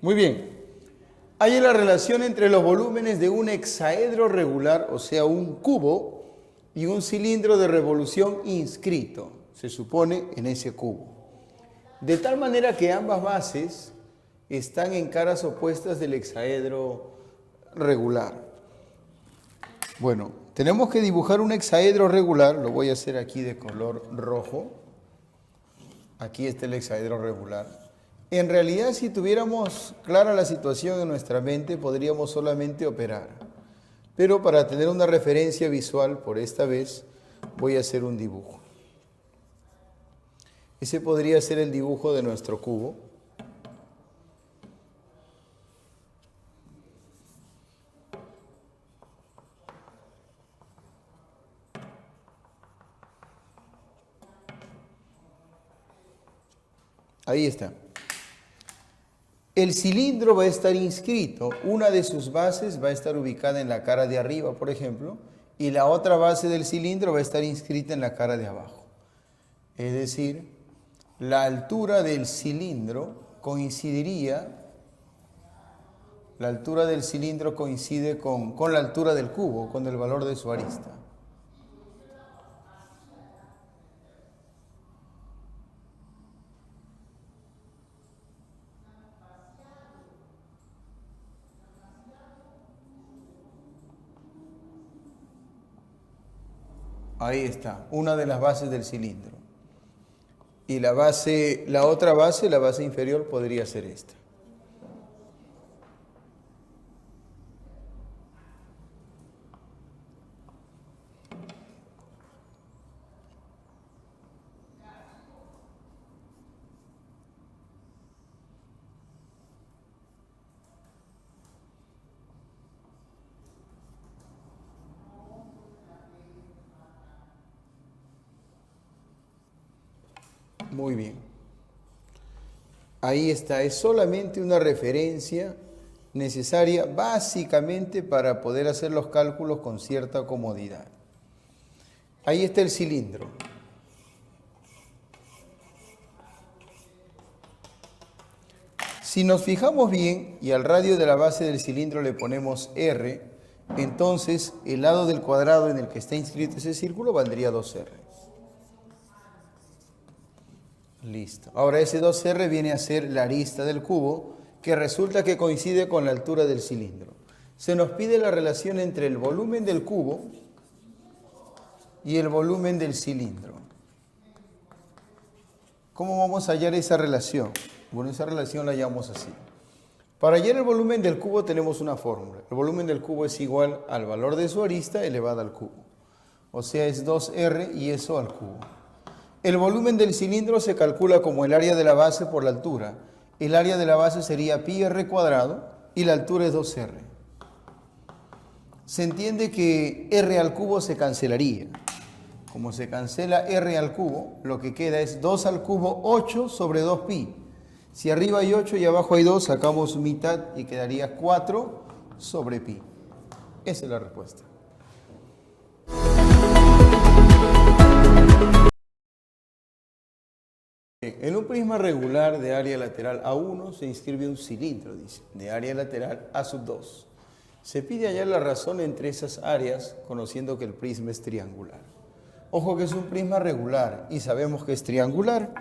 Muy bien. Hay la relación entre los volúmenes de un hexaedro regular, o sea, un cubo, y un cilindro de revolución inscrito, se supone, en ese cubo. De tal manera que ambas bases están en caras opuestas del hexaedro regular. Bueno, tenemos que dibujar un hexaedro regular, lo voy a hacer aquí de color rojo. Aquí está el hexaedro regular. En realidad, si tuviéramos clara la situación en nuestra mente, podríamos solamente operar. Pero para tener una referencia visual, por esta vez, voy a hacer un dibujo. Ese podría ser el dibujo de nuestro cubo. Ahí está. El cilindro va a estar inscrito, una de sus bases va a estar ubicada en la cara de arriba, por ejemplo, y la otra base del cilindro va a estar inscrita en la cara de abajo. Es decir, la altura del cilindro coincidiría, la altura del cilindro coincide con la altura del cubo, con el valor de su arista. Ahí está, una de las bases del cilindro. Y la otra base, la base inferior, podría ser esta. Muy bien. Ahí está, es solamente una referencia necesaria básicamente para poder hacer los cálculos con cierta comodidad. Ahí está el cilindro. Si nos fijamos bien y al radio de la base del cilindro le ponemos R, entonces el lado del cuadrado en el que está inscrito ese círculo valdría 2R. Listo. Ahora ese 2R viene a ser la arista del cubo, que resulta que coincide con la altura del cilindro. Se nos pide la relación entre el volumen del cubo y el volumen del cilindro. ¿Cómo vamos a hallar esa relación? Bueno, esa relación la hallamos así. Para hallar el volumen del cubo tenemos una fórmula. El volumen del cubo es igual al valor de su arista elevada al cubo. O sea, es 2R y eso al cubo. El volumen del cilindro se calcula como el área de la base por la altura. El área de la base sería pi r cuadrado y la altura es 2r. Se entiende que r al cubo se cancelaría. Como se cancela r al cubo, lo que queda es 2 al cubo 8 sobre 2pi. Si arriba hay 8 y abajo hay 2, sacamos mitad y quedaría 4 sobre pi. Esa es la respuesta. En un prisma regular de área lateral A1 se inscribe un cilindro, dice, de área lateral A2. Se pide hallar la razón entre esas áreas, conociendo que el prisma es triangular. Ojo que es un prisma regular y sabemos que es triangular,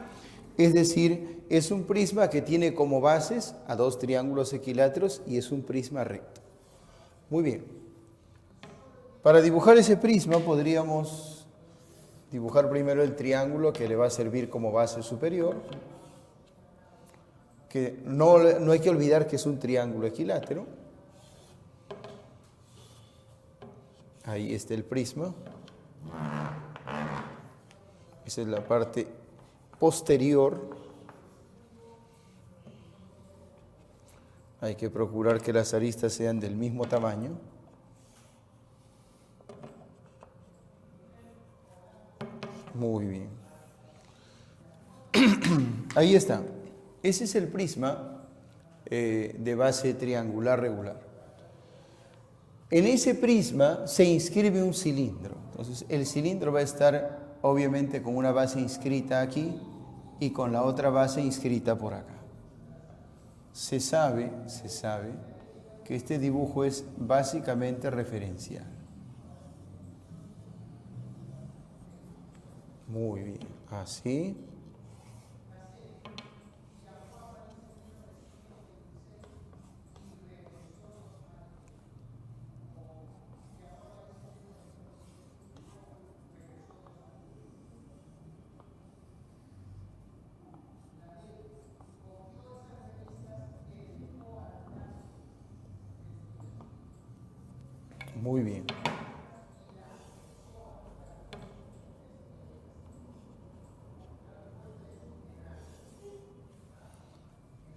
es decir, es un prisma que tiene como bases a dos triángulos equiláteros y es un prisma recto. Muy bien. Para dibujar ese prisma podríamos dibujar primero el triángulo que le va a servir como base superior, que no hay que olvidar que es un triángulo equilátero. Ahí está el prisma. Esa es la parte posterior. Hay que procurar que las aristas sean del mismo tamaño. Muy bien. Ahí está. Ese es el prisma de base triangular regular. En ese prisma se inscribe un cilindro. Entonces el cilindro va a estar obviamente con una base inscrita aquí y con la otra base inscrita por acá. se sabe que este dibujo es básicamente referencial. Muy bien, así. Muy bien.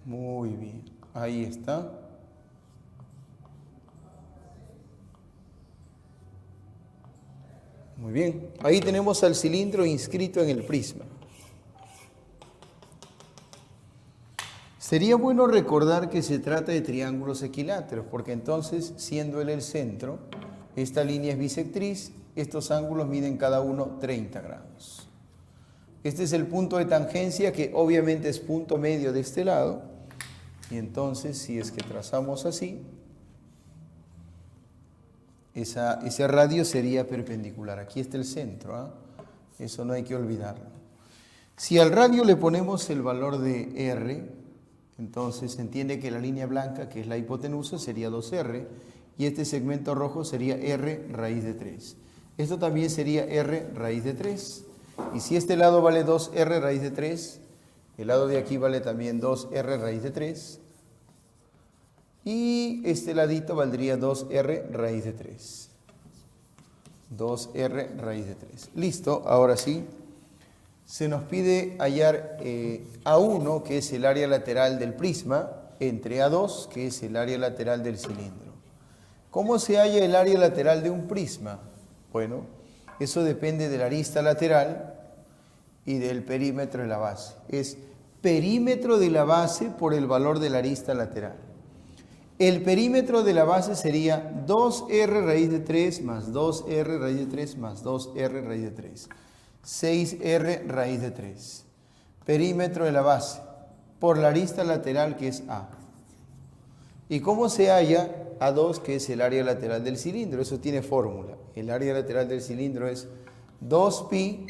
Muy bien. Ahí está. Muy bien. Ahí tenemos al cilindro inscrito en el prisma. Sería bueno recordar que se trata de triángulos equiláteros, porque entonces, siendo él el centro, esta línea es bisectriz, estos ángulos miden cada uno 30 grados. Este es el punto de tangencia, que obviamente es punto medio de este lado, y entonces, si es que trazamos así, ese radio sería perpendicular. Aquí está el centro, ¿eh? Eso no hay que olvidarlo. Si al radio le ponemos el valor de R, entonces se entiende que la línea blanca, que es la hipotenusa, sería 2R, y este segmento rojo sería R raíz de 3. Esto también sería R raíz de 3. Y si este lado vale 2R raíz de 3, el lado de aquí vale también 2R raíz de 3. Y este ladito valdría 2R raíz de 3. 2R raíz de 3. Listo, ahora sí. Se nos pide hallar A1, que es el área lateral del prisma, entre A2, que es el área lateral del cilindro. ¿Cómo se halla el área lateral de un prisma? Bueno, eso depende de la arista lateral y del perímetro de la base. Es perímetro de la base por el valor de la arista lateral. El perímetro de la base sería 2R raíz de 3 más 2R raíz de 3 más 2R raíz de 3. 6R raíz de 3. Perímetro de la base por la arista lateral, que es A. ¿Y cómo se halla A2, que es el área lateral del cilindro? Eso tiene fórmula. El área lateral del cilindro es 2pi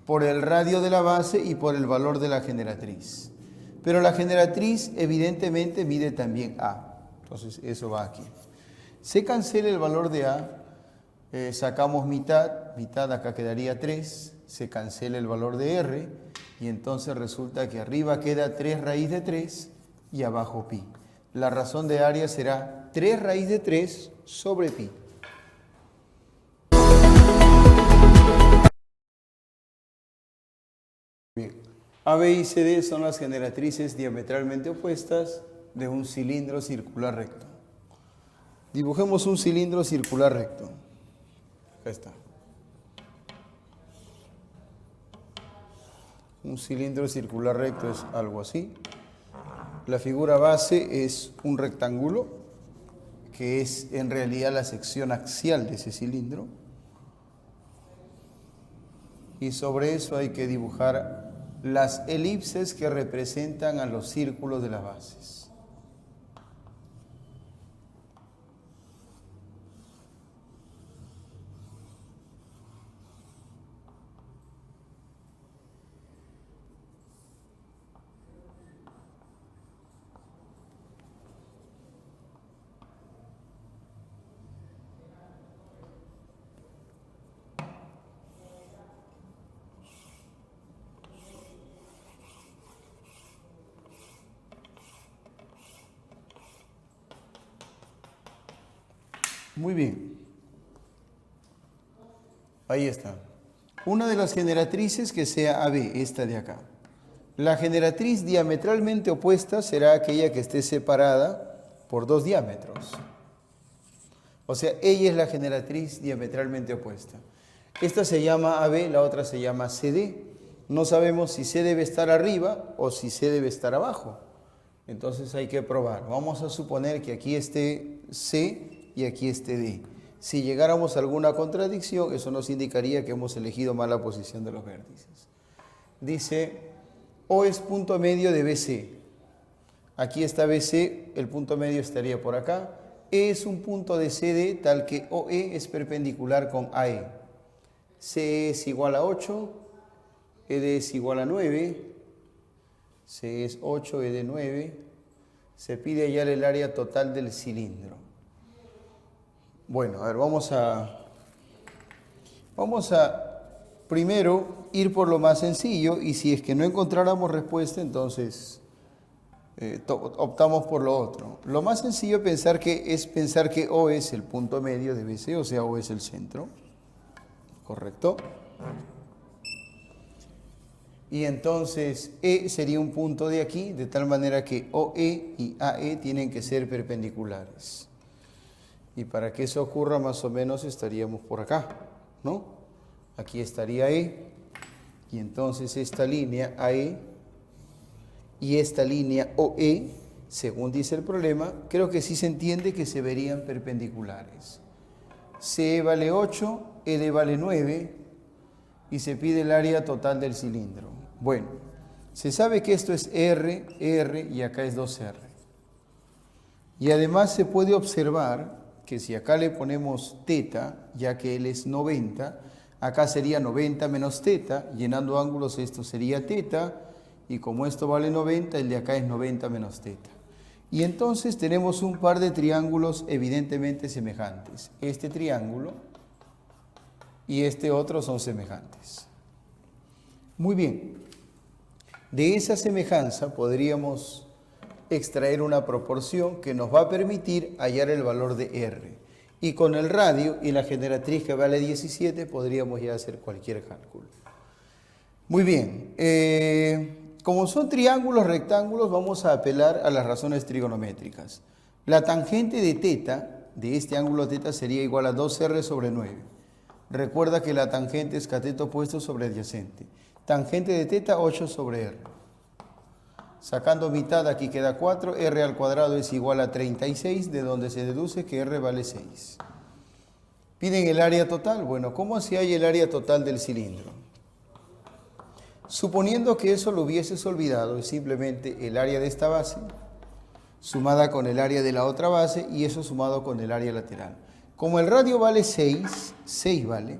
por el radio de la base y por el valor de la generatriz. Pero la generatriz evidentemente mide también A. Entonces eso va aquí. Se cancela el valor de A. Sacamos mitad acá quedaría 3. Se cancela el valor de R. Y entonces resulta que arriba queda 3 raíz de 3 y abajo pi. La razón de área será 3 raíz de 3 sobre pi. Bien. AB y CD son las generatrices diametralmente opuestas de un cilindro circular recto. Dibujemos un cilindro circular recto. Acá está. Un cilindro circular recto es algo así. La figura base es un rectángulo, que es en realidad la sección axial de ese cilindro. Y sobre eso hay que dibujar las elipses que representan a los círculos de las bases. Muy bien. Ahí está. Una de las generatrices que sea AB, esta de acá. La generatriz diametralmente opuesta será aquella que esté separada por 2 diámetros. O sea, ella es la generatriz diametralmente opuesta. Esta se llama AB, la otra se llama CD. No sabemos si C debe estar arriba o si C debe estar abajo. Entonces hay que probar. Vamos a suponer que aquí esté C y aquí esté D. Si llegáramos a alguna contradicción, eso nos indicaría que hemos elegido mal la posición de los vértices. Dice, O es punto medio de BC. Aquí está BC, el punto medio estaría por acá. E es un punto de CD tal que OE es perpendicular con AE. CE es igual a 8, ED es igual a 9, CE es 8, ED 9. Se pide hallar el área total del cilindro. Bueno, a ver, vamos a primero ir por lo más sencillo y si es que no encontráramos respuesta, entonces optamos por lo otro. Lo más sencillo es pensar que O es el punto medio de BC, o sea, O es el centro. ¿Correcto? Y entonces E sería un punto de aquí, de tal manera que OE y AE tienen que ser perpendiculares. Y para que eso ocurra, más o menos estaríamos por acá, ¿no? Aquí estaría E, y entonces esta línea AE y esta línea OE, según dice el problema, creo que sí se entiende que se verían perpendiculares. CE vale 8, ED vale 9, y se pide el área total del cilindro. Bueno, se sabe que esto es R, R y acá es 2R. Y además se puede observar que si acá le ponemos teta, ya que él es 90, acá sería 90 menos teta, llenando ángulos esto sería teta, y como esto vale 90, el de acá es 90 menos teta. Y entonces tenemos un par de triángulos evidentemente semejantes. Este triángulo y este otro son semejantes. Muy bien. De esa semejanza podríamos extraer una proporción que nos va a permitir hallar el valor de R. Y con el radio y la generatriz que vale 17 podríamos ya hacer cualquier cálculo. Muy bien. Como son triángulos rectángulos, vamos a apelar a las razones trigonométricas. La tangente de teta, de este ángulo teta, sería igual a 2R sobre 9. Recuerda que la tangente es cateto opuesto sobre adyacente. Tangente de teta, 8 sobre R. Sacando mitad, aquí queda 4. R al cuadrado es igual a 36, de donde se deduce que R vale 6. Piden el área total. Bueno, ¿cómo se halla el área total del cilindro? Suponiendo que eso lo hubieses olvidado, es simplemente el área de esta base sumada con el área de la otra base y eso sumado con el área lateral. Como el radio vale 6, 6 vale,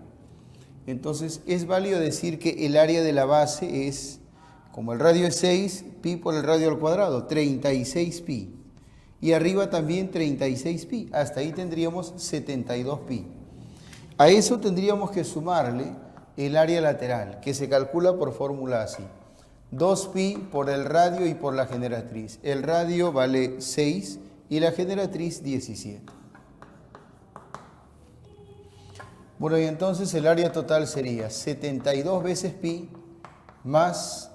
entonces es válido decir que el área de la base es, como el radio es 6, pi por el radio al cuadrado, 36 pi. Y arriba también 36 pi, hasta ahí tendríamos 72 pi. A eso tendríamos que sumarle el área lateral, que se calcula por fórmula así. 2pi por el radio y por la generatriz. El radio vale 6 y la generatriz 17. Bueno, y entonces el área total sería 72 veces pi más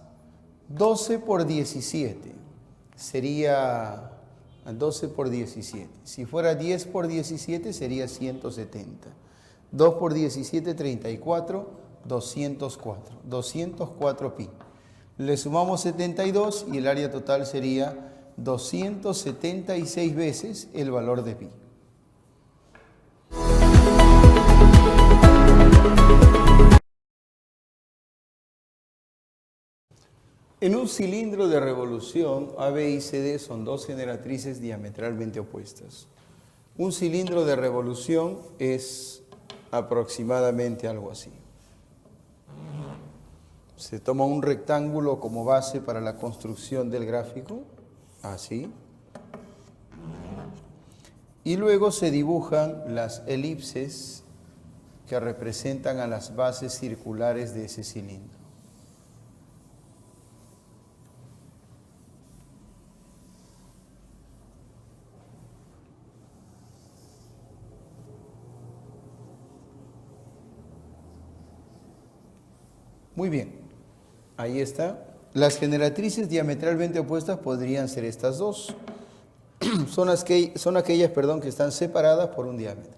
12 por 17. Sería 12 por 17. Si fuera 10 por 17 sería 170. 2 por 17, 34, 204. 204 pi. Le sumamos 72 y el área total sería 276 veces el valor de pi. En un cilindro de revolución, AB y CD son dos generatrices diametralmente opuestas. Un cilindro de revolución es aproximadamente algo así. Se toma un rectángulo como base para la construcción del gráfico, así. Y luego se dibujan las elipses que representan a las bases circulares de ese cilindro. Muy bien, ahí está. Las generatrices diametralmente opuestas podrían ser estas dos. Son aquellas, que están separadas por un diámetro.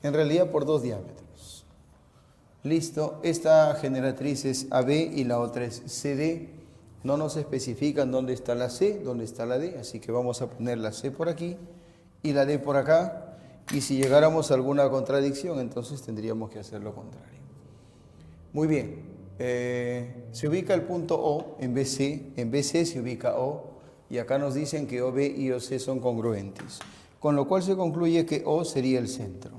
En realidad por dos diámetros. Listo, esta generatriz es AB y la otra es CD. No nos especifican dónde está la C, dónde está la D, así que vamos a poner la C por aquí y la D por acá. Y si llegáramos a alguna contradicción, entonces tendríamos que hacer lo contrario. Muy bien. Se ubica el punto O en BC se ubica O, Y acá nos dicen que OB y OC son congruentes. Con lo cual se concluye que O sería el centro.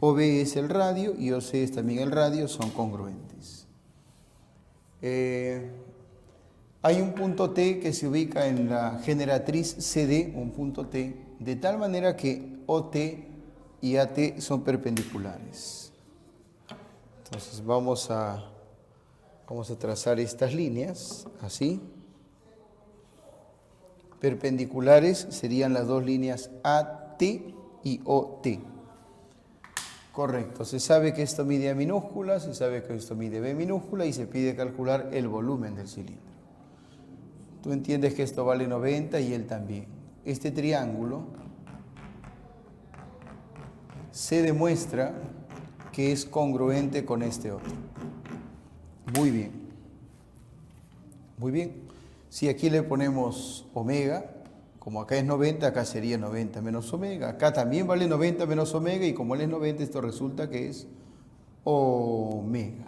OB es el radio y OC es también el radio, son congruentes. Hay un punto T que se ubica en la generatriz CD, un punto T, de tal manera que OT y AT son perpendiculares. Entonces vamos a trazar estas líneas, así. Perpendiculares serían las dos líneas AT y OT. Correcto, se sabe que esto mide A minúscula, se sabe que esto mide B minúscula y se pide calcular el volumen del cilindro. Tú entiendes que esto vale 90 y él también. Este triángulo se demuestra que es congruente con este otro. Muy bien. Muy bien. Si aquí le ponemos omega, como acá es 90, acá sería 90 menos omega. Acá también vale 90 menos omega y como él es 90, esto resulta que es omega.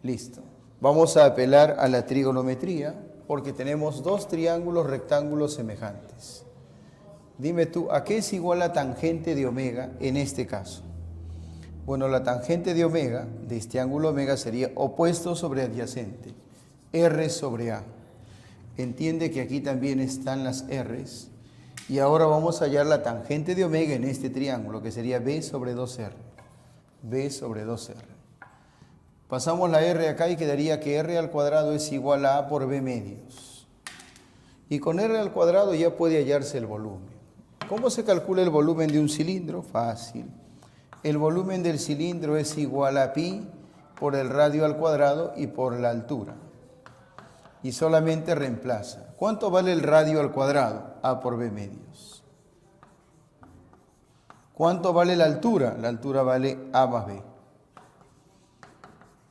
Listo. Vamos a apelar a la trigonometría porque tenemos dos triángulos rectángulos semejantes. Dime tú, ¿a qué es igual la tangente de omega en este caso? Bueno, la tangente de omega, de este ángulo omega, sería opuesto sobre adyacente, R sobre A. Entiende que aquí también están las R's. Y ahora vamos a hallar la tangente de omega en este triángulo, que sería B sobre 2R. B sobre 2R. Pasamos la R acá y quedaría que R al cuadrado es igual a A por B medios. Y con R al cuadrado ya puede hallarse el volumen. ¿Cómo se calcula el volumen de un cilindro? Fácil. El volumen del cilindro es igual a pi por el radio al cuadrado y por la altura. Y solamente reemplaza. ¿Cuánto vale el radio al cuadrado? A por B medios. ¿Cuánto vale la altura? La altura vale A más B.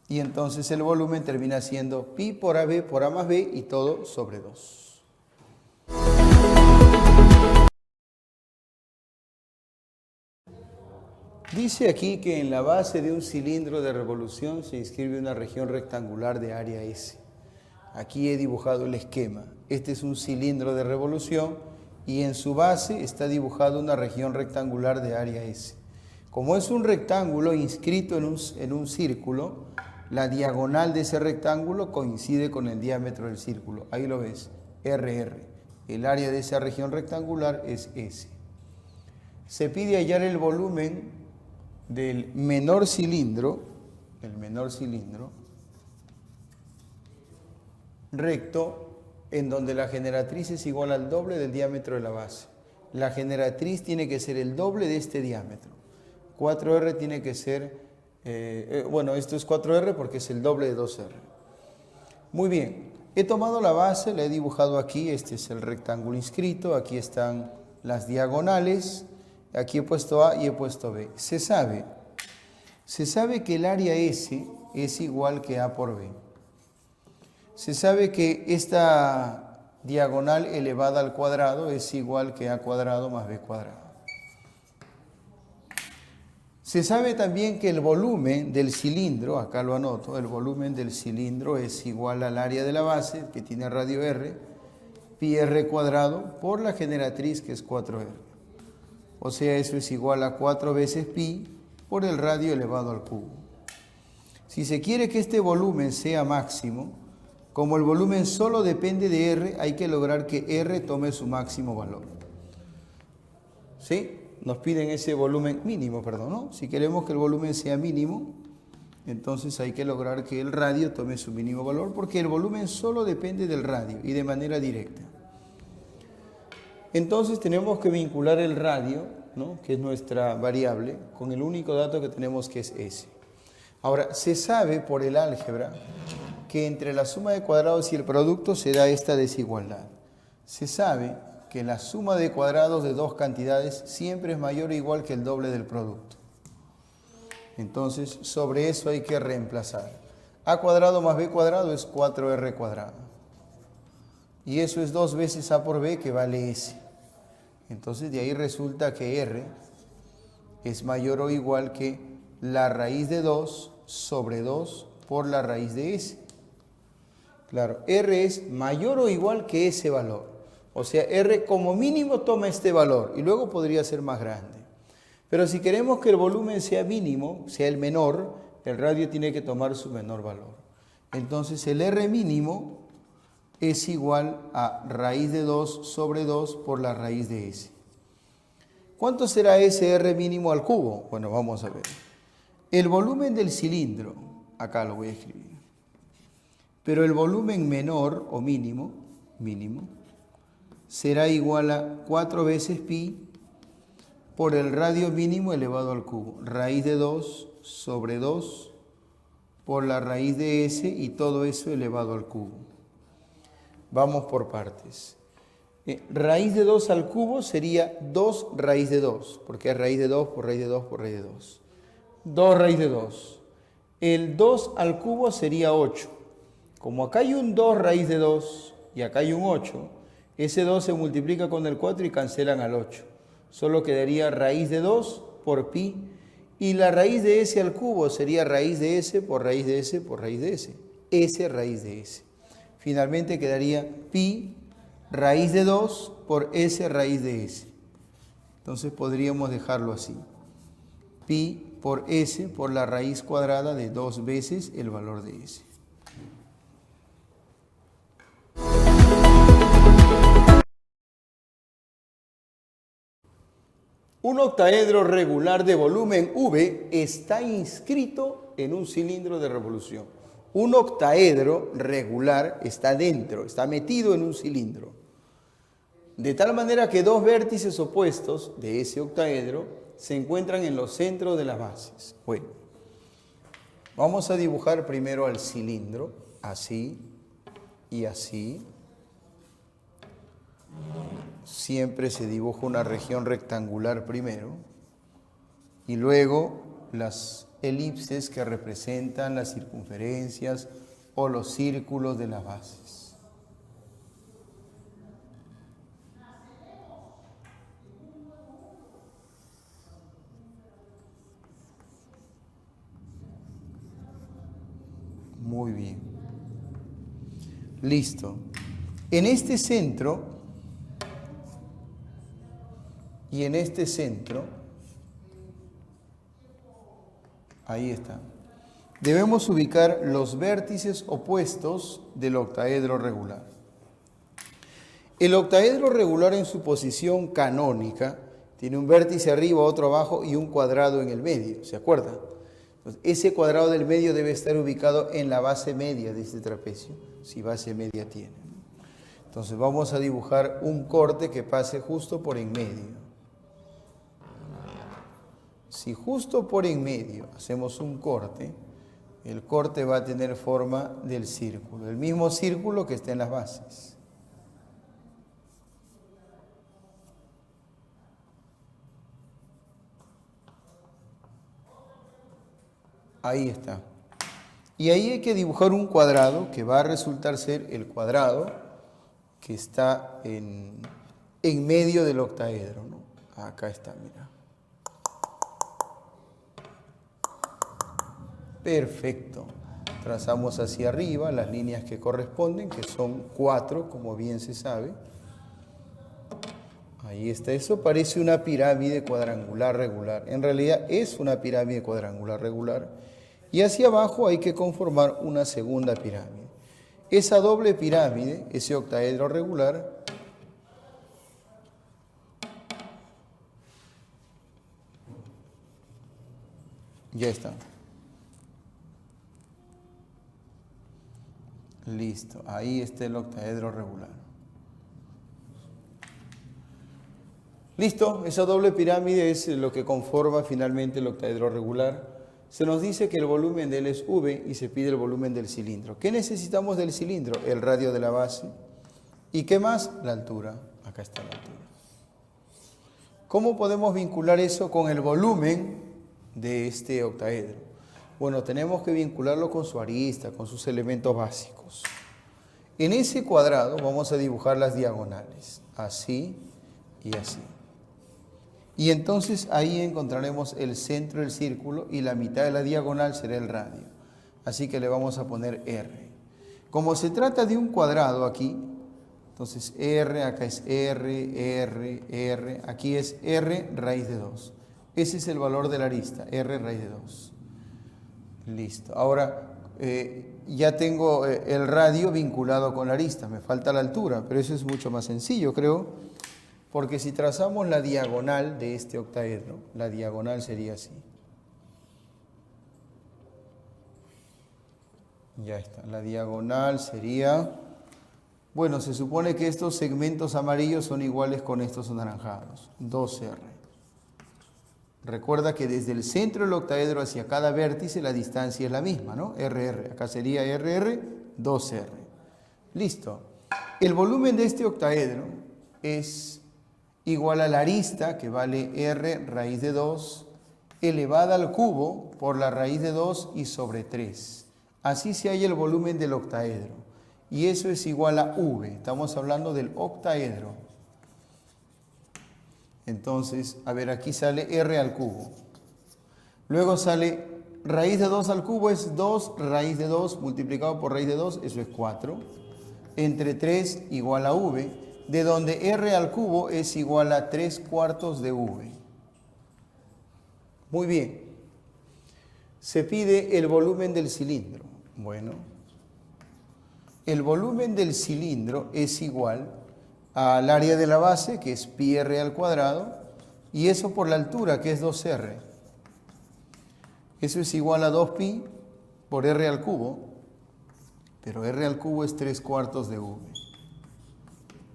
Y entonces el volumen termina siendo pi por AB por A más B y todo sobre 2. Dice aquí que en la base de un cilindro de revolución se inscribe una región rectangular de área S. Aquí he dibujado el esquema. Este es un cilindro de revolución y en su base está dibujada una región rectangular de área S. Como es un rectángulo inscrito en un círculo, la diagonal de ese rectángulo coincide con el diámetro del círculo. Ahí lo ves, RR. El área de esa región rectangular es S. Se pide hallar el volumen del menor cilindro, recto, en donde la generatriz es igual al doble del diámetro de la base. La generatriz tiene que ser el doble de este diámetro. 4R tiene que ser, esto es 4R porque es el doble de 2R. Muy bien, he tomado la base, la he dibujado aquí, este es el rectángulo inscrito, aquí están las diagonales, aquí he puesto A y he puesto B. Se sabe que el área S es igual que A por B. Se sabe que esta diagonal elevada al cuadrado es igual que A cuadrado más B cuadrado. Se sabe también que el volumen del cilindro, acá lo anoto, el volumen del cilindro es igual al área de la base, que tiene radio R, pi R cuadrado, por la generatriz, que es 4R. O sea, eso es igual a 4 veces pi por el radio elevado al cubo. Si se quiere que este volumen sea máximo, como el volumen solo depende de R, hay que lograr que R tome su máximo valor. ¿Sí? Nos piden ese volumen mínimo, ¿no? Si queremos que el volumen sea mínimo, entonces hay que lograr que el radio tome su mínimo valor, porque el volumen solo depende del radio y de manera directa. Entonces tenemos que vincular el radio, ¿no?, que es nuestra variable, con el único dato que tenemos, que es S. Ahora, se sabe por el álgebra que entre la suma de cuadrados y el producto se da esta desigualdad. Se sabe que la suma de cuadrados de dos cantidades siempre es mayor o igual que el doble del producto. Entonces, sobre eso hay que reemplazar. A cuadrado más B cuadrado es 4R cuadrado. Y eso es 2 veces A por B, que vale S. Entonces, de ahí resulta que R es mayor o igual que la raíz de 2 sobre 2 por la raíz de S. Claro, R es mayor o igual que ese valor. O sea, R como mínimo toma este valor y luego podría ser más grande. Pero si queremos que el volumen sea mínimo, sea el menor, el radio tiene que tomar su menor valor. Entonces el R mínimo es igual a raíz de 2 sobre 2 por la raíz de S. ¿Cuánto será ese R mínimo al cubo? Bueno, vamos a ver. El volumen del cilindro, acá lo voy a escribir. Pero el volumen menor o mínimo, será igual a 4 veces pi por el radio mínimo elevado al cubo. Raíz de 2 sobre 2 por la raíz de S y todo eso elevado al cubo. Vamos por partes. Raíz de 2 al cubo sería 2 raíz de 2, porque es raíz de 2 por raíz de 2 por raíz de 2. 2 raíz de 2. El 2 al cubo sería 8. Como acá hay un 2 raíz de 2 y acá hay un 8, ese 2 se multiplica con el 4 y cancelan al 8. Solo quedaría raíz de 2 por pi. Y la raíz de S al cubo sería raíz de S por raíz de S por raíz de S. S raíz de S. Finalmente quedaría pi raíz de 2 por S raíz de S. Entonces podríamos dejarlo así. Pi por S por la raíz cuadrada de 2 veces el valor de S. Un octaedro regular de volumen V está inscrito en un cilindro de revolución. Un octaedro regular está dentro, está metido en un cilindro. De tal manera que dos vértices opuestos de ese octaedro se encuentran en los centros de las bases. Bueno, vamos a dibujar primero al cilindro, así y así. Siempre se dibuja una región rectangular primero y luego las elipses que representan las circunferencias o los círculos de las bases. Muy bien. Listo. En este centro y en este centro, ahí está, debemos ubicar los vértices opuestos del octaedro regular. El octaedro regular en su posición canónica tiene un vértice arriba, otro abajo y un cuadrado en el medio, ¿se acuerdan? Entonces, ese cuadrado del medio debe estar ubicado en la base media de este trapecio, si base media tiene. Entonces vamos a dibujar un corte que pase justo por en medio. Si justo por en medio hacemos un corte, el corte va a tener forma del círculo, el mismo círculo que está en las bases. Ahí está. Y ahí hay que dibujar un cuadrado que va a resultar ser el cuadrado que está en medio del octaedro, ¿no? Acá está, mira. Perfecto. Trazamos hacia arriba las líneas que corresponden, que son 4, como bien se sabe. Ahí está. Eso parece una pirámide cuadrangular regular. En realidad es una pirámide cuadrangular regular. Y hacia abajo hay que conformar una segunda pirámide. Esa doble pirámide, ese octaedro regular, ya está. Listo, ahí está el octaedro regular. Listo, esa doble pirámide es lo que conforma finalmente el octaedro regular. Se nos dice que el volumen de él es V y se pide el volumen del cilindro. ¿Qué necesitamos del cilindro? El radio de la base. ¿Y qué más? La altura. Acá está la altura. ¿Cómo podemos vincular eso con el volumen de este octaedro? Bueno, tenemos que vincularlo con su arista, con sus elementos básicos. En ese cuadrado vamos a dibujar las diagonales, así y así. Y entonces ahí encontraremos el centro del círculo y la mitad de la diagonal será el radio. Así que le vamos a poner R. Como se trata de un cuadrado aquí, entonces R, acá es R, aquí es R raíz de 2. Ese es el valor de la arista, R raíz de 2. Listo. Ahora ya tengo el radio vinculado con la arista, me falta la altura, pero eso es mucho más sencillo, creo, porque si trazamos la diagonal de este octaedro, la diagonal sería así. Ya está, la diagonal sería... Bueno, se supone que estos segmentos amarillos son iguales con estos anaranjados, 2R. Recuerda que desde el centro del octaedro hacia cada vértice la distancia es la misma, ¿no? RR, acá sería RR, 2R. Listo. El volumen de este octaedro es igual a la arista, que vale R raíz de 2, elevada al cubo por la raíz de 2 y sobre 3. Así se halla el volumen del octaedro. Y eso es igual a V. Estamos hablando del octaedro. Entonces, a ver, aquí sale R al cubo. Luego sale raíz de 2 al cubo, es 2 raíz de 2 multiplicado por raíz de 2, eso es 4. Entre 3 igual a V, de donde R al cubo es igual a 3/4 de V. Muy bien. Se pide el volumen del cilindro. Bueno, el volumen del cilindro es igual al área de la base, que es pi r al cuadrado, y eso por la altura, que es 2r. Eso es igual a 2pi por r al cubo, pero r al cubo es 3/4 de v.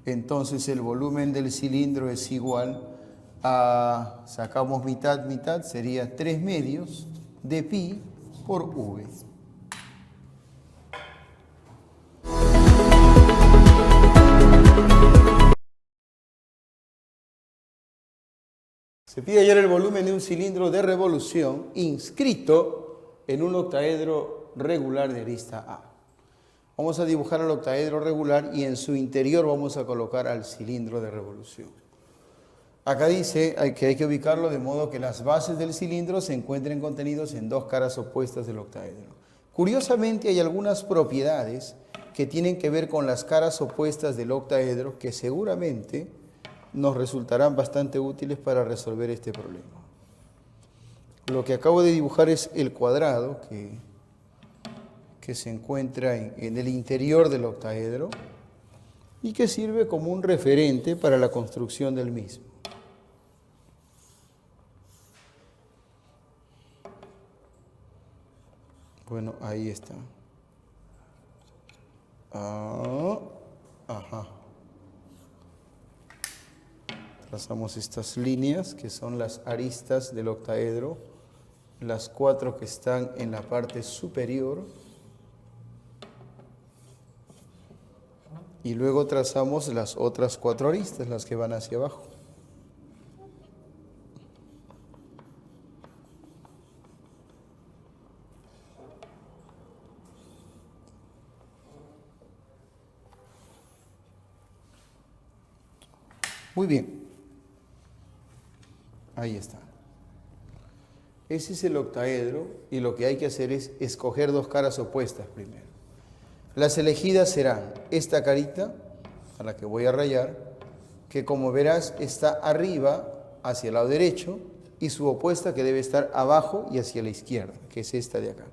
Entonces el volumen del cilindro es igual a, sacamos mitad, mitad, sería 3/2 de pi por v. Se pide hallar el volumen de un cilindro de revolución inscrito en un octaedro regular de arista A. Vamos a dibujar el octaedro regular y en su interior vamos a colocar al cilindro de revolución. Acá dice que hay que ubicarlo de modo que las bases del cilindro se encuentren contenidos en dos caras opuestas del octaedro. Curiosamente hay algunas propiedades que tienen que ver con las caras opuestas del octaedro que seguramente nos resultarán bastante útiles para resolver este problema. Lo que acabo de dibujar es el cuadrado que se encuentra en el interior del octaedro y que sirve como un referente para la construcción del mismo. Bueno, ahí está. Ajá. Trazamos estas líneas que son las aristas del octaedro, las 4 que están en la parte superior. Y luego trazamos las otras 4 aristas, las que van hacia abajo. Muy bien. Ahí está. Ese es el octaedro y lo que hay que hacer es escoger dos caras opuestas primero. Las elegidas serán esta carita, a la que voy a rayar, que como verás está arriba hacia el lado derecho y su opuesta que debe estar abajo y hacia la izquierda, que es esta de acá.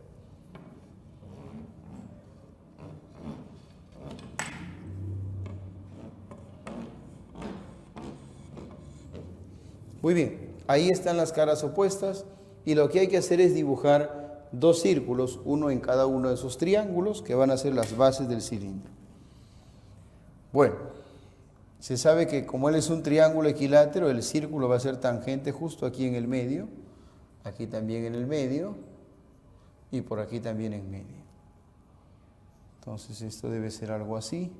Muy bien, ahí están las caras opuestas y lo que hay que hacer es dibujar dos círculos, uno en cada uno de esos triángulos que van a ser las bases del cilindro. Bueno, se sabe que como él es un triángulo equilátero, el círculo va a ser tangente justo aquí en el medio, aquí también en el medio y por aquí también en medio. Entonces esto debe ser algo así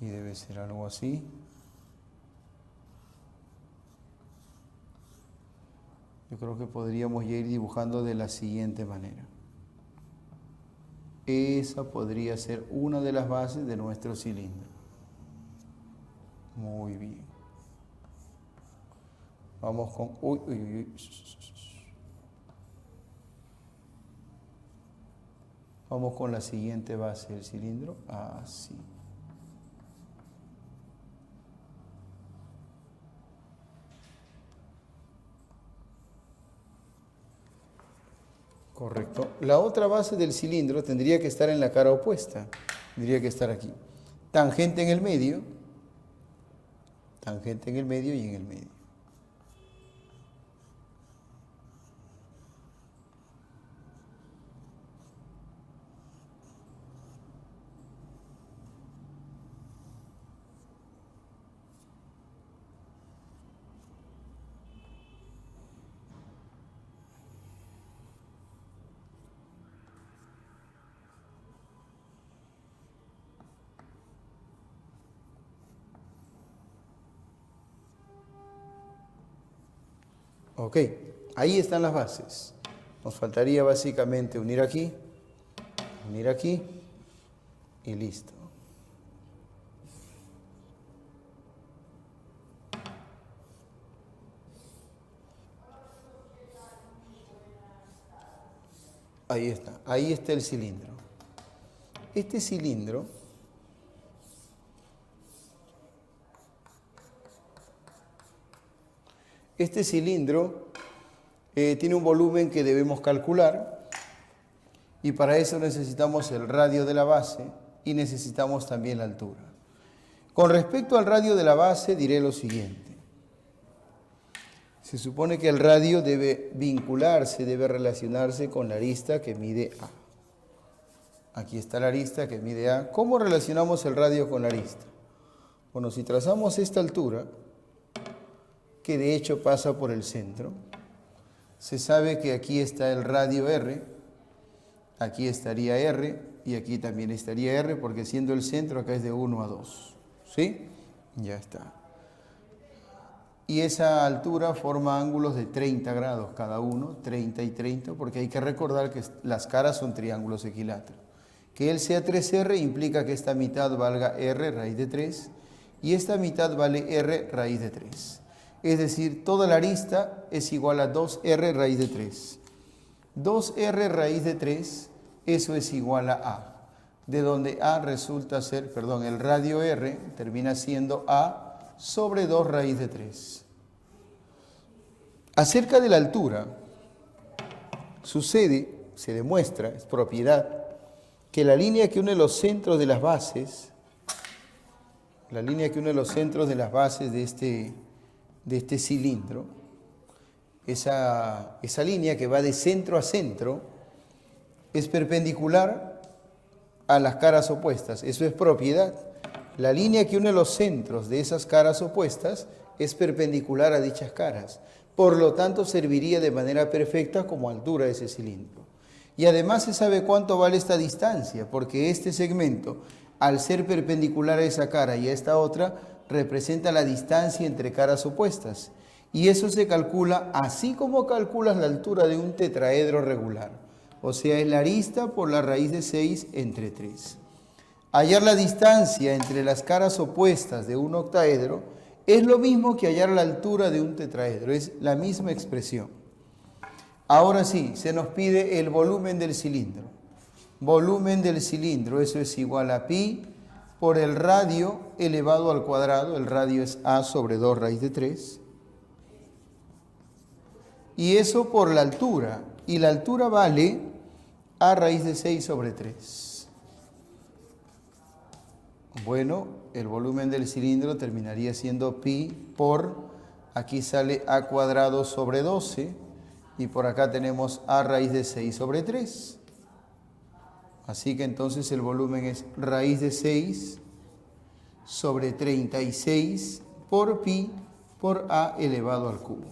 y debe ser algo así. Yo creo que podríamos ya ir dibujando de la siguiente manera. Esa podría ser una de las bases de nuestro cilindro. Muy bien. Vamos con... Uy, uy, uy. Vamos con la siguiente base del cilindro, así. Correcto. La otra base del cilindro tendría que estar en la cara opuesta. Tendría que estar aquí. Tangente en el medio y en el medio. Ok, ahí están las bases. Nos faltaría básicamente unir aquí y listo. Ahí está el cilindro. Este cilindro tiene un volumen que debemos calcular y para eso necesitamos el radio de la base y necesitamos también la altura. Con respecto al radio de la base diré lo siguiente. Se supone que el radio debe vincularse, debe relacionarse con la arista que mide A. Aquí está la arista que mide A. ¿Cómo relacionamos el radio con la arista? Bueno, si trazamos esta altura, que de hecho pasa por el centro, se sabe que aquí está el radio R, aquí estaría R y aquí también estaría R, porque siendo el centro acá es de 1 a 2. ¿Sí? Ya está. Y esa altura forma ángulos de 30 grados cada uno, 30 y 30, porque hay que recordar que las caras son triángulos equiláteros. Que él sea 3R implica que esta mitad valga R raíz de 3 y esta mitad vale R raíz de 3. Es decir, toda la arista es igual a 2R raíz de 3. 2R raíz de 3, eso es igual a A. De donde A resulta ser, el radio R termina siendo A sobre 2 raíz de 3. Acerca de la altura, se demuestra, es propiedad, que la línea que une los centros de las bases, de este cilindro, esa línea que va de centro a centro, es perpendicular a las caras opuestas. Eso es propiedad. La línea que une los centros de esas caras opuestas es perpendicular a dichas caras. Por lo tanto, serviría de manera perfecta como altura de ese cilindro. Y además se sabe cuánto vale esta distancia, porque este segmento, al ser perpendicular a esa cara y a esta otra, representa la distancia entre caras opuestas. Y eso se calcula así como calculas la altura de un tetraedro regular. O sea, es la arista por la raíz de 6 entre 3. Hallar la distancia entre las caras opuestas de un octaedro es lo mismo que hallar la altura de un tetraedro, es la misma expresión. Ahora sí, se nos pide el volumen del cilindro. Volumen del cilindro, eso es igual a pi por el radio elevado al cuadrado, el radio es A sobre 2 raíz de 3. Y eso por la altura, y la altura vale A raíz de 6 sobre 3. Bueno, el volumen del cilindro terminaría siendo pi por, aquí sale A cuadrado sobre 12, y por acá tenemos A raíz de 6 sobre 3. Así que entonces el volumen es raíz de 6 sobre 36 por pi por A elevado al cubo.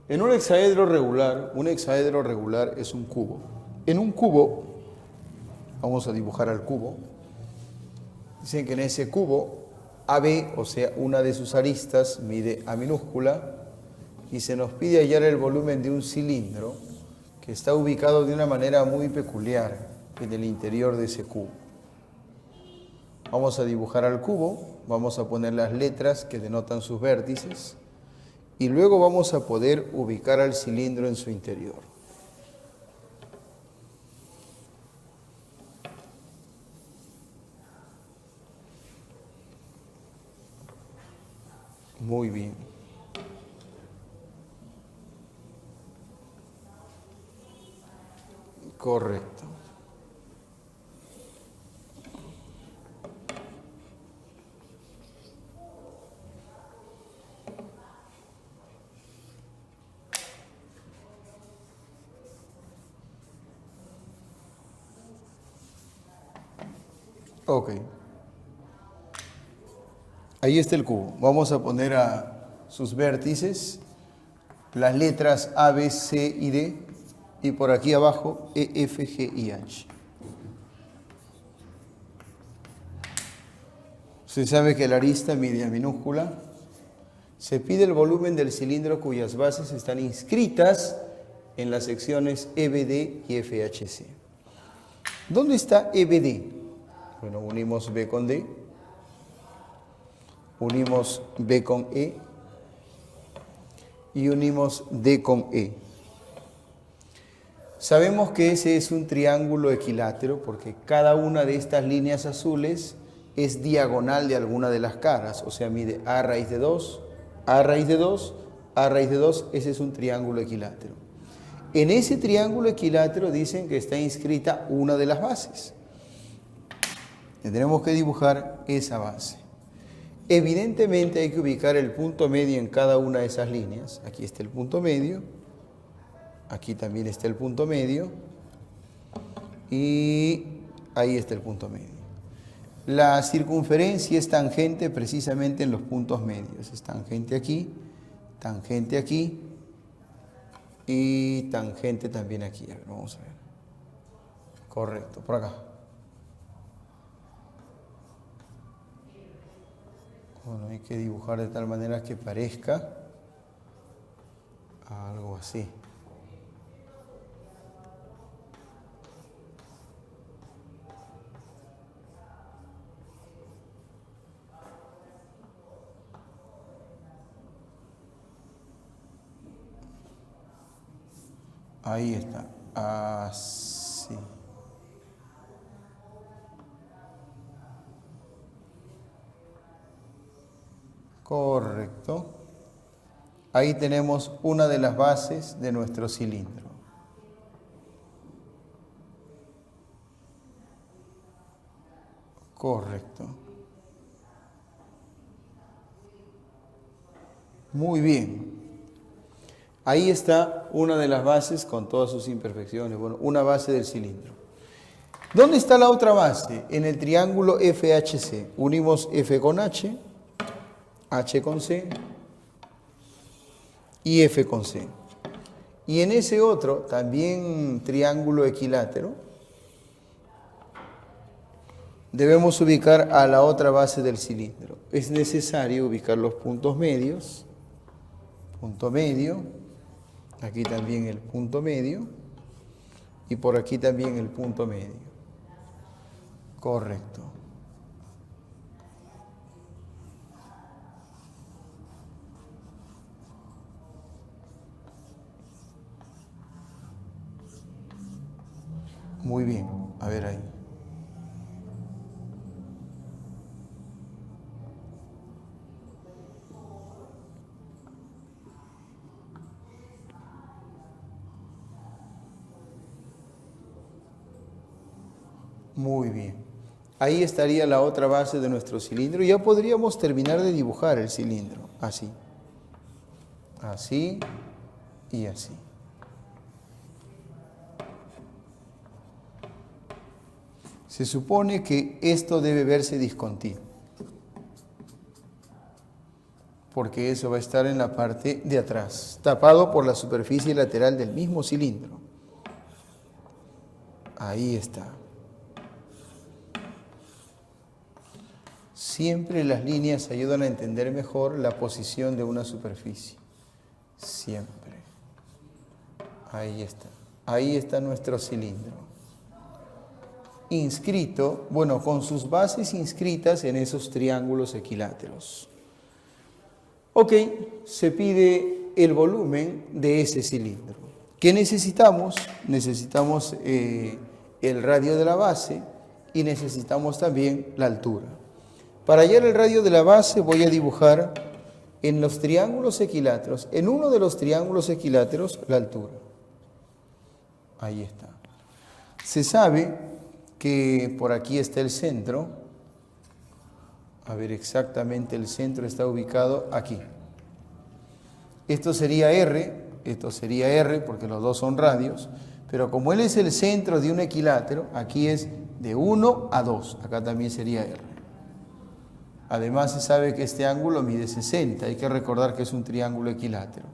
En un hexaedro regular es un cubo. En un cubo, vamos a dibujar al cubo, dicen que en ese cubo AB, o sea, una de sus aristas mide A minúscula y se nos pide hallar el volumen de un cilindro que está ubicado de una manera muy peculiar en el interior de ese cubo. Vamos a dibujar al cubo, vamos a poner las letras que denotan sus vértices y luego vamos a poder ubicar al cilindro en su interior. Muy bien. Correcto. Ok. Ahí está el cubo. Vamos a poner a sus vértices las letras A, B, C y D, y por aquí abajo E, F, G y H. Se sabe que la arista mide a minúscula. Se pide el volumen del cilindro cuyas bases están inscritas en las secciones EBD y FHC. ¿Dónde está EBD? Bueno, unimos B con D, unimos B con E y unimos D con E. Sabemos que ese es un triángulo equilátero porque cada una de estas líneas azules es diagonal de alguna de las caras, o sea, mide A raíz de 2, A raíz de 2, A raíz de 2, ese es un triángulo equilátero. En ese triángulo equilátero dicen que está inscrita una de las bases. Tendremos que dibujar esa base. Evidentemente hay que ubicar el punto medio en cada una de esas líneas. Aquí está el punto medio, aquí también está el punto medio y ahí está el punto medio. La circunferencia es tangente precisamente en los puntos medios. Es tangente aquí y tangente también aquí. A ver, vamos a ver. Correcto, por acá. Bueno, hay que dibujar de tal manera que parezca algo así. Ahí está, así. Correcto. Ahí tenemos una de las bases de nuestro cilindro. Correcto. Muy bien. Ahí está una de las bases con todas sus imperfecciones. Bueno, una base del cilindro. ¿Dónde está la otra base? En el triángulo FHC. Unimos F con H, H con C y F con C. Y en ese otro, también triángulo equilátero, debemos ubicar a la otra base del cilindro. Es necesario ubicar los puntos medios. Punto medio, aquí también el punto medio y por aquí también el punto medio. Correcto. Muy bien, a ver ahí. Muy bien. Ahí estaría la otra base de nuestro cilindro. Ya podríamos terminar de dibujar el cilindro. Así. Así y así. Se supone que esto debe verse discontinuo, porque eso va a estar en la parte de atrás, tapado por la superficie lateral del mismo cilindro. Ahí está. Siempre las líneas ayudan a entender mejor la posición de una superficie. Siempre. Ahí está. Ahí está nuestro cilindro. Inscrito, bueno, con sus bases inscritas en esos triángulos equiláteros. Ok, se pide el volumen de ese cilindro. ¿Qué necesitamos? Necesitamos el radio de la base y necesitamos también la altura. Para hallar el radio de la base voy a dibujar en los triángulos equiláteros, en uno de los triángulos equiláteros, la altura. Ahí está. Se sabe que por aquí está el centro. A ver, exactamente el centro está ubicado aquí. Esto sería R porque los dos son radios, pero como él es el centro de un equilátero, aquí es de 1 a 2, acá también sería R. Además se sabe que este ángulo mide 60, hay que recordar que es un triángulo equilátero.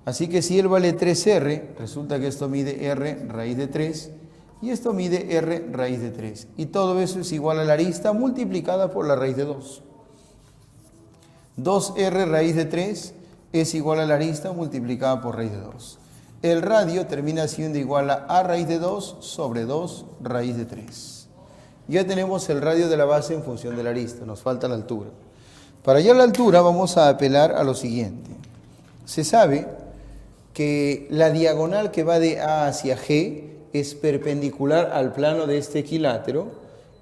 Así que si él vale 3R, resulta que esto mide R raíz de 3 y esto mide R raíz de 3. Y todo eso es igual a la arista multiplicada por la raíz de 2. 2R raíz de 3 es igual a la arista multiplicada por raíz de 2. El radio termina siendo igual a raíz de 2 sobre 2 raíz de 3. Ya tenemos el radio de la base en función de la arista, nos falta la altura. Para hallar la altura vamos a apelar a lo siguiente. Se sabe que la diagonal que va de A hacia G es perpendicular al plano de este equilátero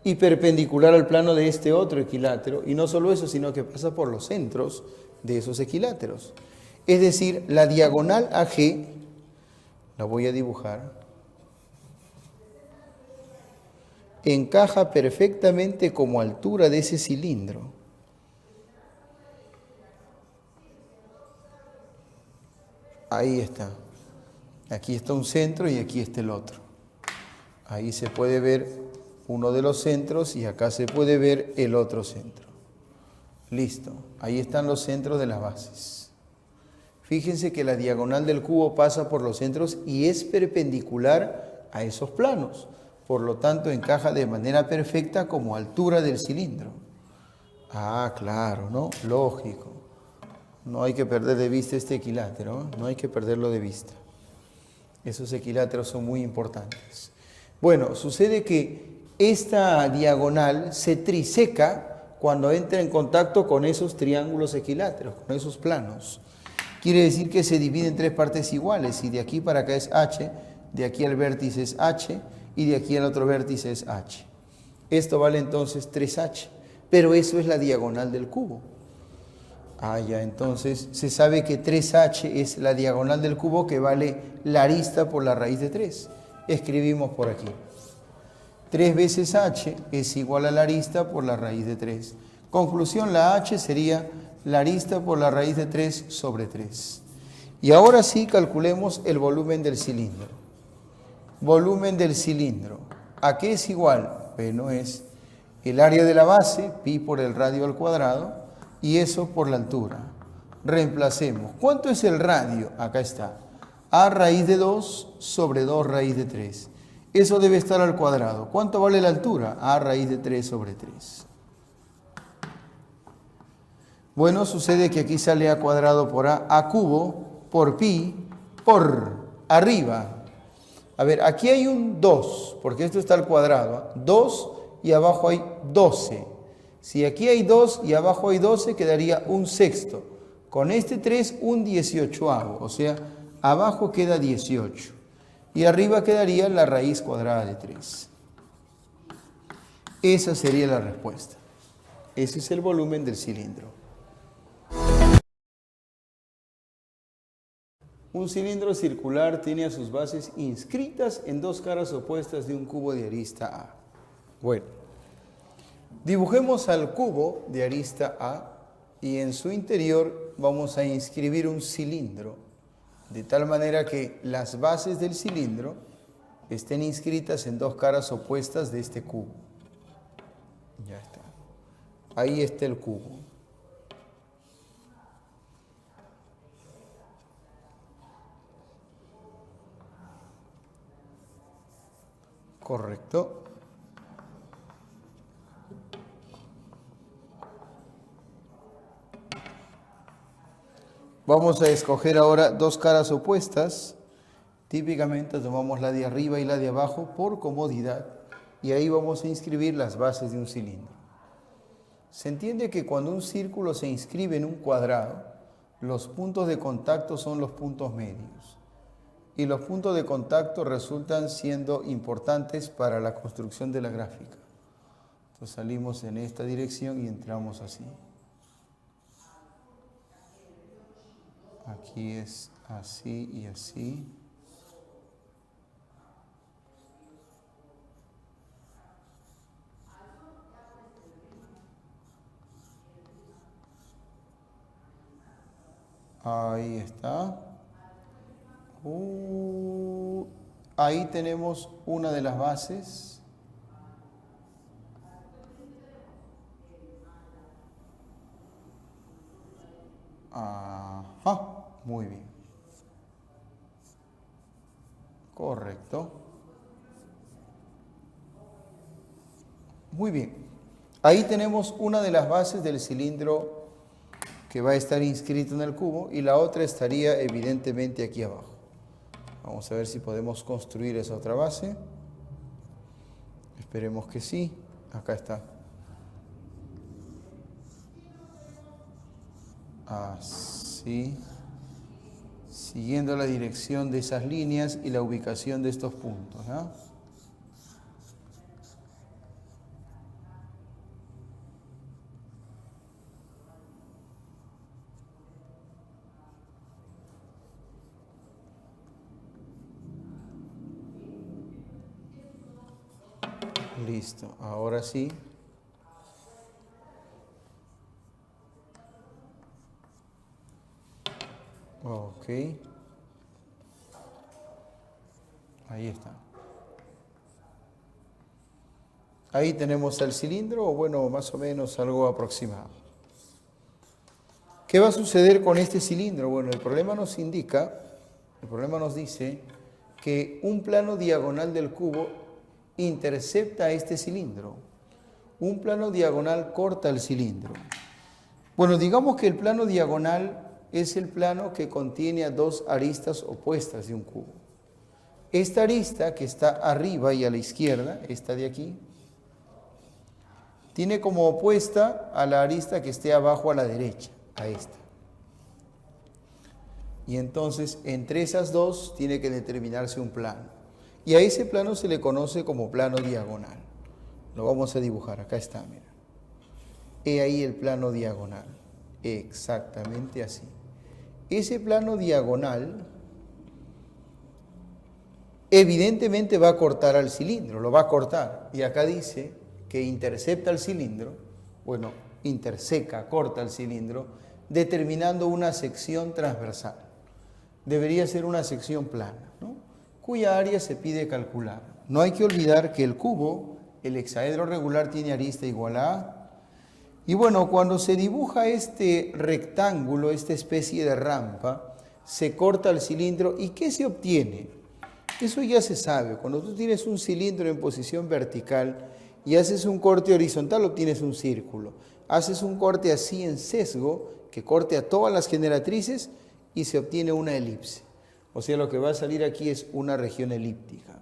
y perpendicular al plano de este otro equilátero. Y no solo eso, sino que pasa por los centros de esos equiláteros. Es decir, la diagonal AG, la voy a dibujar, encaja perfectamente como altura de ese cilindro. Ahí está. Aquí está un centro y aquí está el otro. Ahí se puede ver uno de los centros y acá se puede ver el otro centro. Listo. Ahí están los centros de las bases. Fíjense que la diagonal del cubo pasa por los centros y es perpendicular a esos planos. Por lo tanto, encaja de manera perfecta como altura del cilindro. Ah, claro, ¿no? Lógico. No hay que perder de vista este equilátero, ¿eh? No hay que perderlo de vista. Esos equiláteros son muy importantes. Bueno, sucede que esta diagonal se triseca cuando entra en contacto con esos triángulos equiláteros, con esos planos. Quiere decir que se divide en tres partes iguales y de aquí para acá es H, de aquí al vértice es H y de aquí al otro vértice es H. Esto vale entonces 3H, pero eso es la diagonal del cubo. Ah, ya, entonces se sabe que 3H es la diagonal del cubo que vale la arista por la raíz de 3. Escribimos por aquí. 3 veces H es igual a la arista por la raíz de 3. Conclusión, la H sería la arista por la raíz de 3 sobre 3. Y ahora sí calculemos el volumen del cilindro. Volumen del cilindro. ¿A qué es igual? Bueno, es el área de la base, pi por el radio al cuadrado, y eso por la altura. Reemplacemos. ¿Cuánto es el radio? Acá está. A raíz de 2 sobre 2 raíz de 3. Eso debe estar al cuadrado. ¿Cuánto vale la altura? A raíz de 3 sobre 3. Bueno, sucede que aquí sale a cuadrado por a cubo, por pi, por arriba. A ver, aquí hay un 2, porque esto está al cuadrado. 2 y abajo hay 12. Si aquí hay 2 y abajo hay 12, quedaría un sexto. Con este 3, un 18avo. O sea, abajo queda 18. Y arriba quedaría la raíz cuadrada de 3. Esa sería la respuesta. Ese es el volumen del cilindro. Un cilindro circular tiene a sus bases inscritas en dos caras opuestas de un cubo de arista A. Bueno, dibujemos al cubo de arista A y en su interior vamos a inscribir un cilindro, de tal manera que las bases del cilindro estén inscritas en dos caras opuestas de este cubo. Ya está. Ahí está el cubo. Correcto. Vamos a escoger ahora dos caras opuestas. Típicamente tomamos la de arriba y la de abajo por comodidad. Y ahí vamos a inscribir las bases de un cilindro. Se entiende que cuando un círculo se inscribe en un cuadrado, Los puntos de contacto son los puntos medios. Y los puntos de contacto resultan siendo importantes para la construcción de la gráfica. Entonces salimos en esta dirección y entramos así. Aquí es así y así. Ahí está. Ahí tenemos una de las bases. Ajá, muy bien. Correcto. Muy bien. Ahí tenemos una de las bases del cilindro que va a estar inscrito en el cubo y la otra estaría evidentemente aquí abajo. Vamos a ver si podemos construir esa otra base. Esperemos que sí. Acá está. Así. Siguiendo la dirección de esas líneas y la ubicación de estos puntos, ¿no? Listo, ahora sí. Ok. Ahí está. Ahí tenemos el cilindro, o bueno, más o menos algo aproximado. ¿Qué va a suceder con este cilindro? Bueno, el problema nos dice que un plano diagonal del cubo intercepta este cilindro. Un plano diagonal corta el cilindro. Bueno, digamos que el plano diagonal es el plano que contiene a dos aristas opuestas de un cubo. Esta arista que está arriba y a la izquierda, esta de aquí, tiene como opuesta a la arista que esté abajo a la derecha, a esta. Y entonces, entre esas dos tiene que determinarse un plano. Y a ese plano se le conoce como plano diagonal. Lo vamos a dibujar, acá está, mira. He ahí el plano diagonal, exactamente así. Ese plano diagonal evidentemente va a cortar al cilindro, lo va a cortar. Y acá dice que intercepta el cilindro, bueno, interseca, corta el cilindro, determinando una sección transversal. Debería ser una sección plana, ¿no? Cuya área se pide calcular. No hay que olvidar que el cubo, el hexaedro regular, tiene arista igual a A. Y bueno, cuando se dibuja este rectángulo, esta especie de rampa, se corta el cilindro. ¿Y qué se obtiene? Eso ya se sabe. Cuando tú tienes un cilindro en posición vertical y haces un corte horizontal, obtienes un círculo. Haces un corte así en sesgo, que corte a todas las generatrices, y se obtiene una elipse. O sea, lo que va a salir aquí es una región elíptica.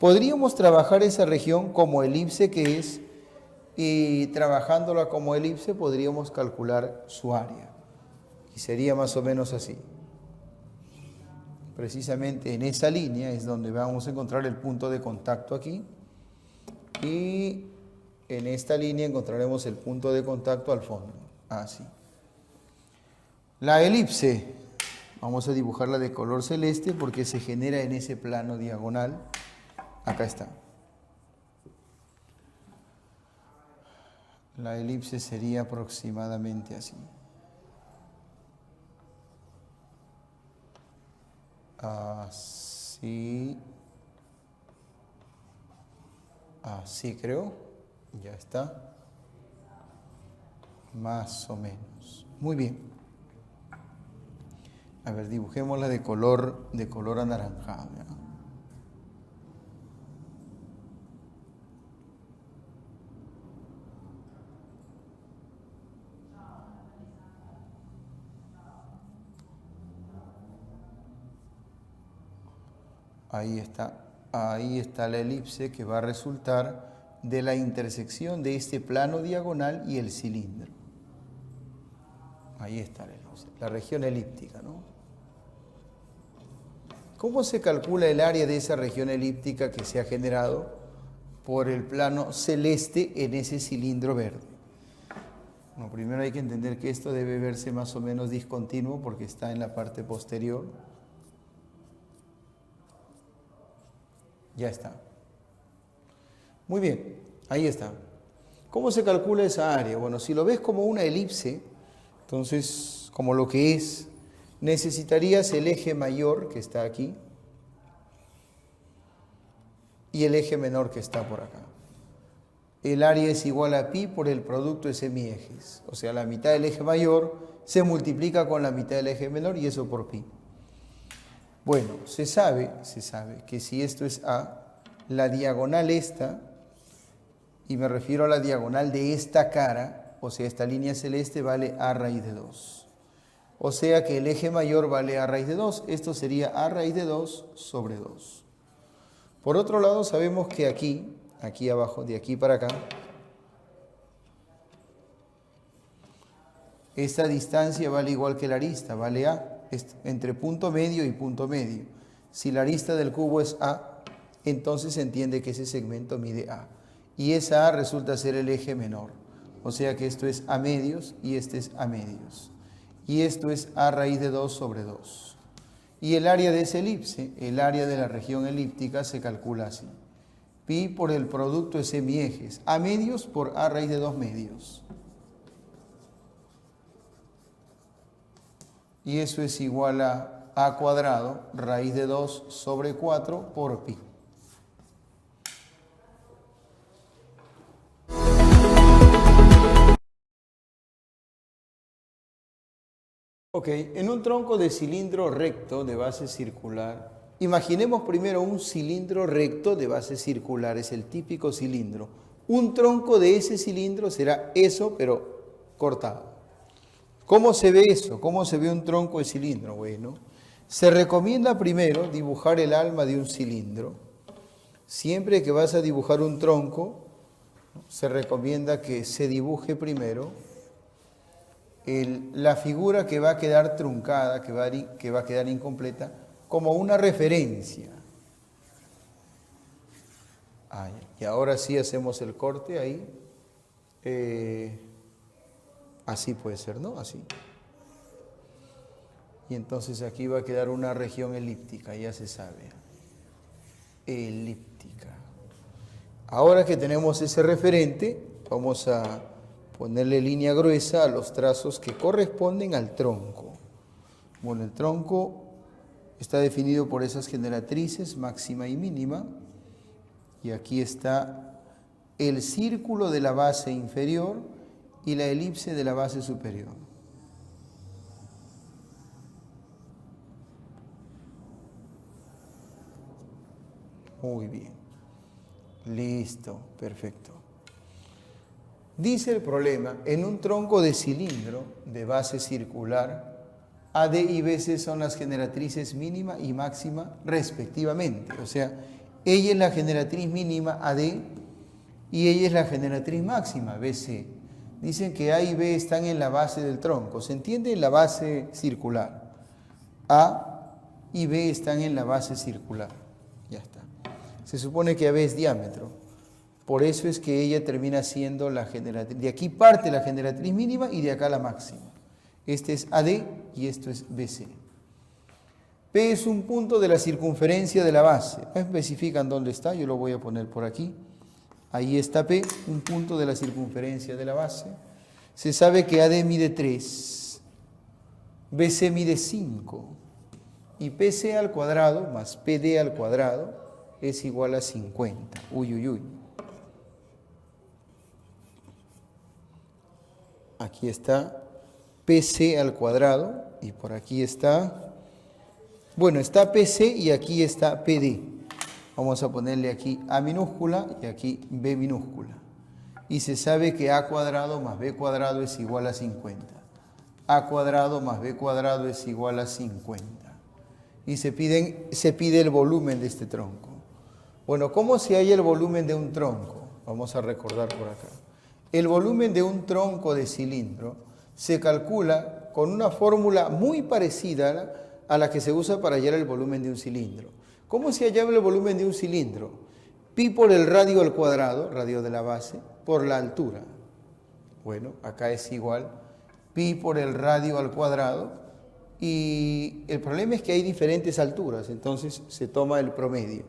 Podríamos trabajar esa región como elipse que es, y trabajándola como elipse podríamos calcular su área. Y sería más o menos así. Precisamente en esa línea es donde vamos a encontrar el punto de contacto aquí. Y en esta línea encontraremos el punto de contacto al fondo. Así. La elipse, vamos a dibujarla de color celeste porque se genera en ese plano diagonal. Acá está. La elipse sería aproximadamente así. Así. Así creo. Ya está. Más o menos. Muy bien. A ver, dibujémosla de color anaranjado, ¿ya? Ahí está la elipse que va a resultar de la intersección de este plano diagonal y el cilindro. Ahí está la elipse. la región elíptica, ¿no? ¿Cómo se calcula el área de esa región elíptica que se ha generado por el plano celeste en ese cilindro verde? Bueno, primero hay que entender que esto debe verse más o menos discontinuo porque está en la parte posterior. Ya está. Muy bien, ahí está. ¿Cómo se calcula esa área? Bueno, si lo ves como una elipse, entonces, como lo que es, necesitarías el eje mayor que está aquí y el eje menor que está por acá. El área es igual a pi por el producto de semiejes. O sea, la mitad del eje mayor se multiplica con la mitad del eje menor y eso por pi. Bueno, se sabe que si esto es A, la diagonal esta, y me refiero a la diagonal de esta cara, o sea, esta línea celeste vale A raíz de 2. O sea que el eje mayor vale A raíz de 2. Esto sería A raíz de 2 sobre 2. Por otro lado, sabemos que aquí abajo, de aquí para acá, esta distancia vale igual que la arista, vale A, entre punto medio y punto medio. Si la arista del cubo es A, entonces se entiende que ese segmento mide A. Y esa A resulta ser el eje menor. O sea que esto es A medios y este es A medios. Y esto es A raíz de 2 sobre 2. Y el área de esa elipse, el área de la región elíptica, se calcula así. Pi por el producto de semiejes, A medios por A raíz de 2 medios. Y eso es igual a A cuadrado raíz de 2 sobre 4 por pi. Ok, en un tronco de cilindro recto de base circular, imaginemos primero un cilindro recto de base circular, es el típico cilindro. Un tronco de ese cilindro será eso, pero cortado. ¿Cómo se ve eso? ¿Cómo se ve un tronco de cilindro? Bueno, se recomienda primero dibujar el alma de un cilindro. Siempre que vas a dibujar un tronco, se recomienda que se dibuje primero la figura que va a quedar truncada, que va a quedar incompleta, como una referencia. Y ahora sí hacemos el corte ahí. Así puede ser, ¿no? Así. Y entonces aquí va a quedar una región elíptica, ya se sabe. Elíptica. Ahora que tenemos ese referente, vamos a ponerle línea gruesa a los trazos que corresponden al tronco. Bueno, el tronco está definido por esas generatrices máxima y mínima. Y aquí está el círculo de la base inferior y la elipse de la base superior. Muy bien. Listo, perfecto. Dice el problema, en un tronco de cilindro de base circular, AD y BC son las generatrices mínima y máxima respectivamente. O sea, ella es la generatriz mínima AD y ella es la generatriz máxima BC. Dicen que A y B están en la base del tronco. ¿Se entiende? En la base circular. A y B están en la base circular. Ya está. Se supone que AB es diámetro. Por eso es que ella termina siendo la generatriz. De aquí parte la generatriz mínima y de acá la máxima. Este es AD y esto es BC. P es un punto de la circunferencia de la base. No especifican dónde está, yo lo voy a poner por aquí. Ahí está P, un punto de la circunferencia de la base. Se sabe que AD mide 3, BC mide 5 y PC al cuadrado más PD al cuadrado es igual a 50. Uy, uy, uy. Aquí está PC al cuadrado y por aquí está, bueno, está PC y aquí está PD. Vamos a ponerle aquí A minúscula y aquí B minúscula. Y se sabe que A cuadrado más B cuadrado es igual a 50. A cuadrado más B cuadrado es igual a 50. Y se pide el volumen de este tronco. Bueno, ¿cómo se halla el volumen de un tronco? Vamos a recordar por acá. El volumen de un tronco de cilindro se calcula con una fórmula muy parecida a la que se usa para hallar el volumen de un cilindro. ¿Cómo se hallaba el volumen de un cilindro? Pi por el radio al cuadrado, radio de la base, por la altura. Bueno, acá es igual, pi por el radio al cuadrado, y el problema es que hay diferentes alturas, entonces se toma el promedio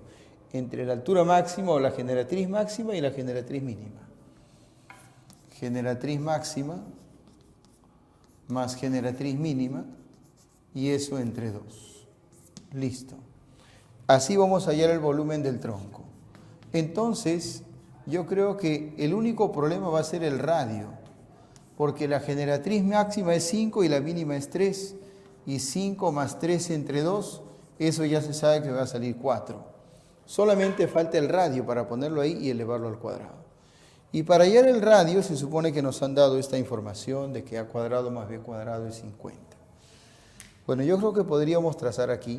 entre la altura máxima o la generatriz máxima y la generatriz mínima. Generatriz máxima más generatriz mínima, y eso entre 2. Listo. Así vamos a hallar el volumen del tronco. Entonces, yo creo que el único problema va a ser el radio, porque la generatriz máxima es 5 y la mínima es 3, y 5 más 3 entre 2, eso ya se sabe que va a salir 4. Solamente falta el radio para ponerlo ahí y elevarlo al cuadrado. Y para hallar el radio se supone que nos han dado esta información de que a cuadrado más b cuadrado es 50. Bueno, yo creo que podríamos trazar aquí,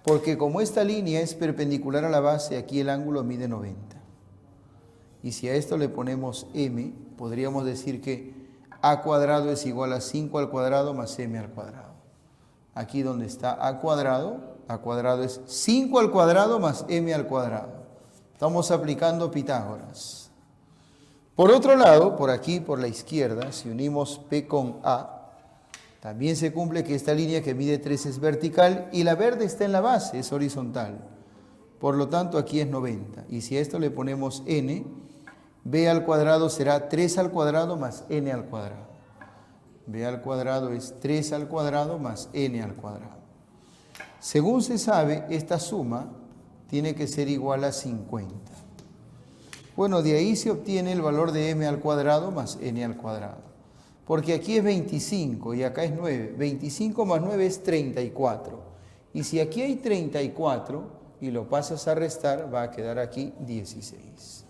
porque como esta línea es perpendicular a la base, aquí el ángulo mide 90. Y si a esto le ponemos m, podríamos decir que a cuadrado es igual a 5 al cuadrado más m al cuadrado. Aquí donde está a cuadrado es 5 al cuadrado más m al cuadrado. Estamos aplicando Pitágoras. Por otro lado, por aquí, por la izquierda, si unimos P con A, también se cumple que esta línea que mide 3 es vertical y la verde está en la base, es horizontal. Por lo tanto, aquí es 90. Y si a esto le ponemos n, b al cuadrado será 3 al cuadrado más n al cuadrado. b al cuadrado es 3 al cuadrado más n al cuadrado. Según se sabe, esta suma tiene que ser igual a 50. Bueno, de ahí se obtiene el valor de m al cuadrado más n al cuadrado. Porque aquí es 25 y acá es 9. 25 más 9 es 34. Y si aquí hay 34 y lo pasas a restar, va a quedar aquí 16.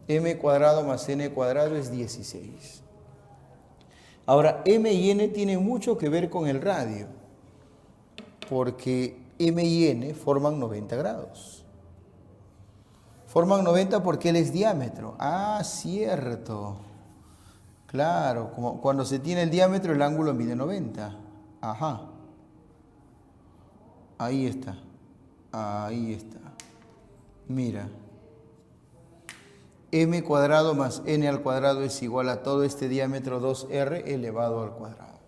M cuadrado más n cuadrado es 16. Ahora, m y n tienen mucho que ver con el radio, porque m y n forman 90 grados. Forman 90 porque él es diámetro. Ah, cierto. Claro, como cuando se tiene el diámetro, el ángulo mide 90. Ajá. Ahí está. Ahí está. Mira. M cuadrado más n al cuadrado es igual a todo este diámetro 2r elevado al cuadrado.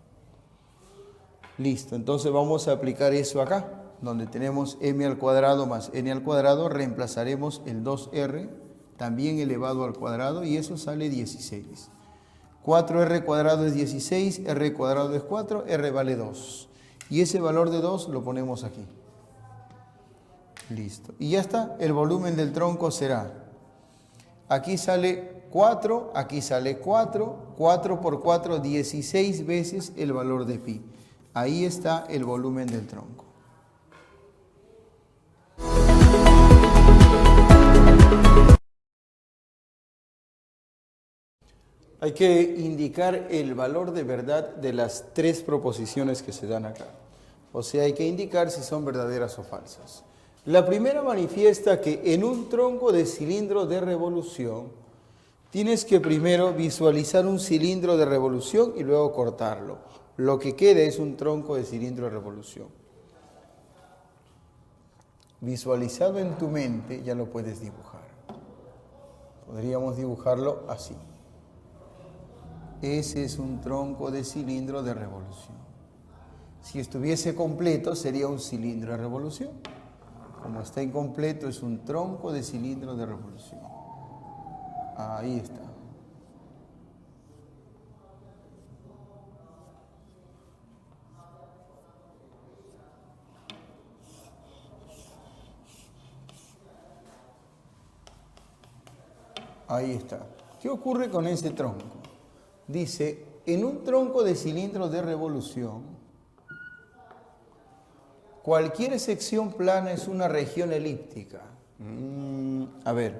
Listo, entonces vamos a aplicar eso acá. Donde tenemos m al cuadrado más n al cuadrado, reemplazaremos el 2r, también elevado al cuadrado, y eso sale 16. 4r cuadrado es 16, r cuadrado es 4, r vale 2. Y ese valor de 2 lo ponemos aquí. Listo. Y ya está, el volumen del tronco será, aquí sale 4, aquí sale 4, 4 por 4, 16 veces el valor de pi. Ahí está el volumen del tronco. Hay que indicar el valor de verdad de las 3 proposiciones que se dan acá. O sea, hay que indicar si son verdaderas o falsas. La primera manifiesta que en un tronco de cilindro de revolución tienes que primero visualizar un cilindro de revolución y luego cortarlo. Lo que queda es un tronco de cilindro de revolución. Visualizado en tu mente ya lo puedes dibujar. Podríamos dibujarlo así. Ese es un tronco de cilindro de revolución. Si estuviese completo sería un cilindro de revolución. Como está incompleto es un tronco de cilindro de revolución. Ahí está. Ahí está. ¿Qué ocurre con ese tronco? Dice, en un tronco de cilindro de revolución, cualquier sección plana es una región elíptica. A ver,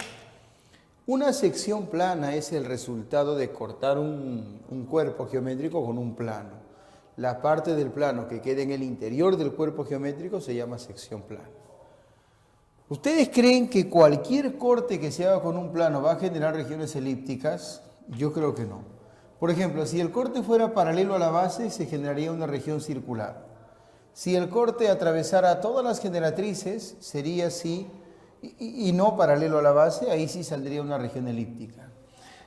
una sección plana es el resultado de cortar un cuerpo geométrico con un plano. La parte del plano que queda en el interior del cuerpo geométrico se llama sección plana. ¿Ustedes creen que cualquier corte que se haga con un plano va a generar regiones elípticas? Yo creo que no. Por ejemplo, si el corte fuera paralelo a la base, se generaría una región circular. Si el corte atravesara todas las generatrices, sería así, y no paralelo a la base, ahí sí saldría una región elíptica.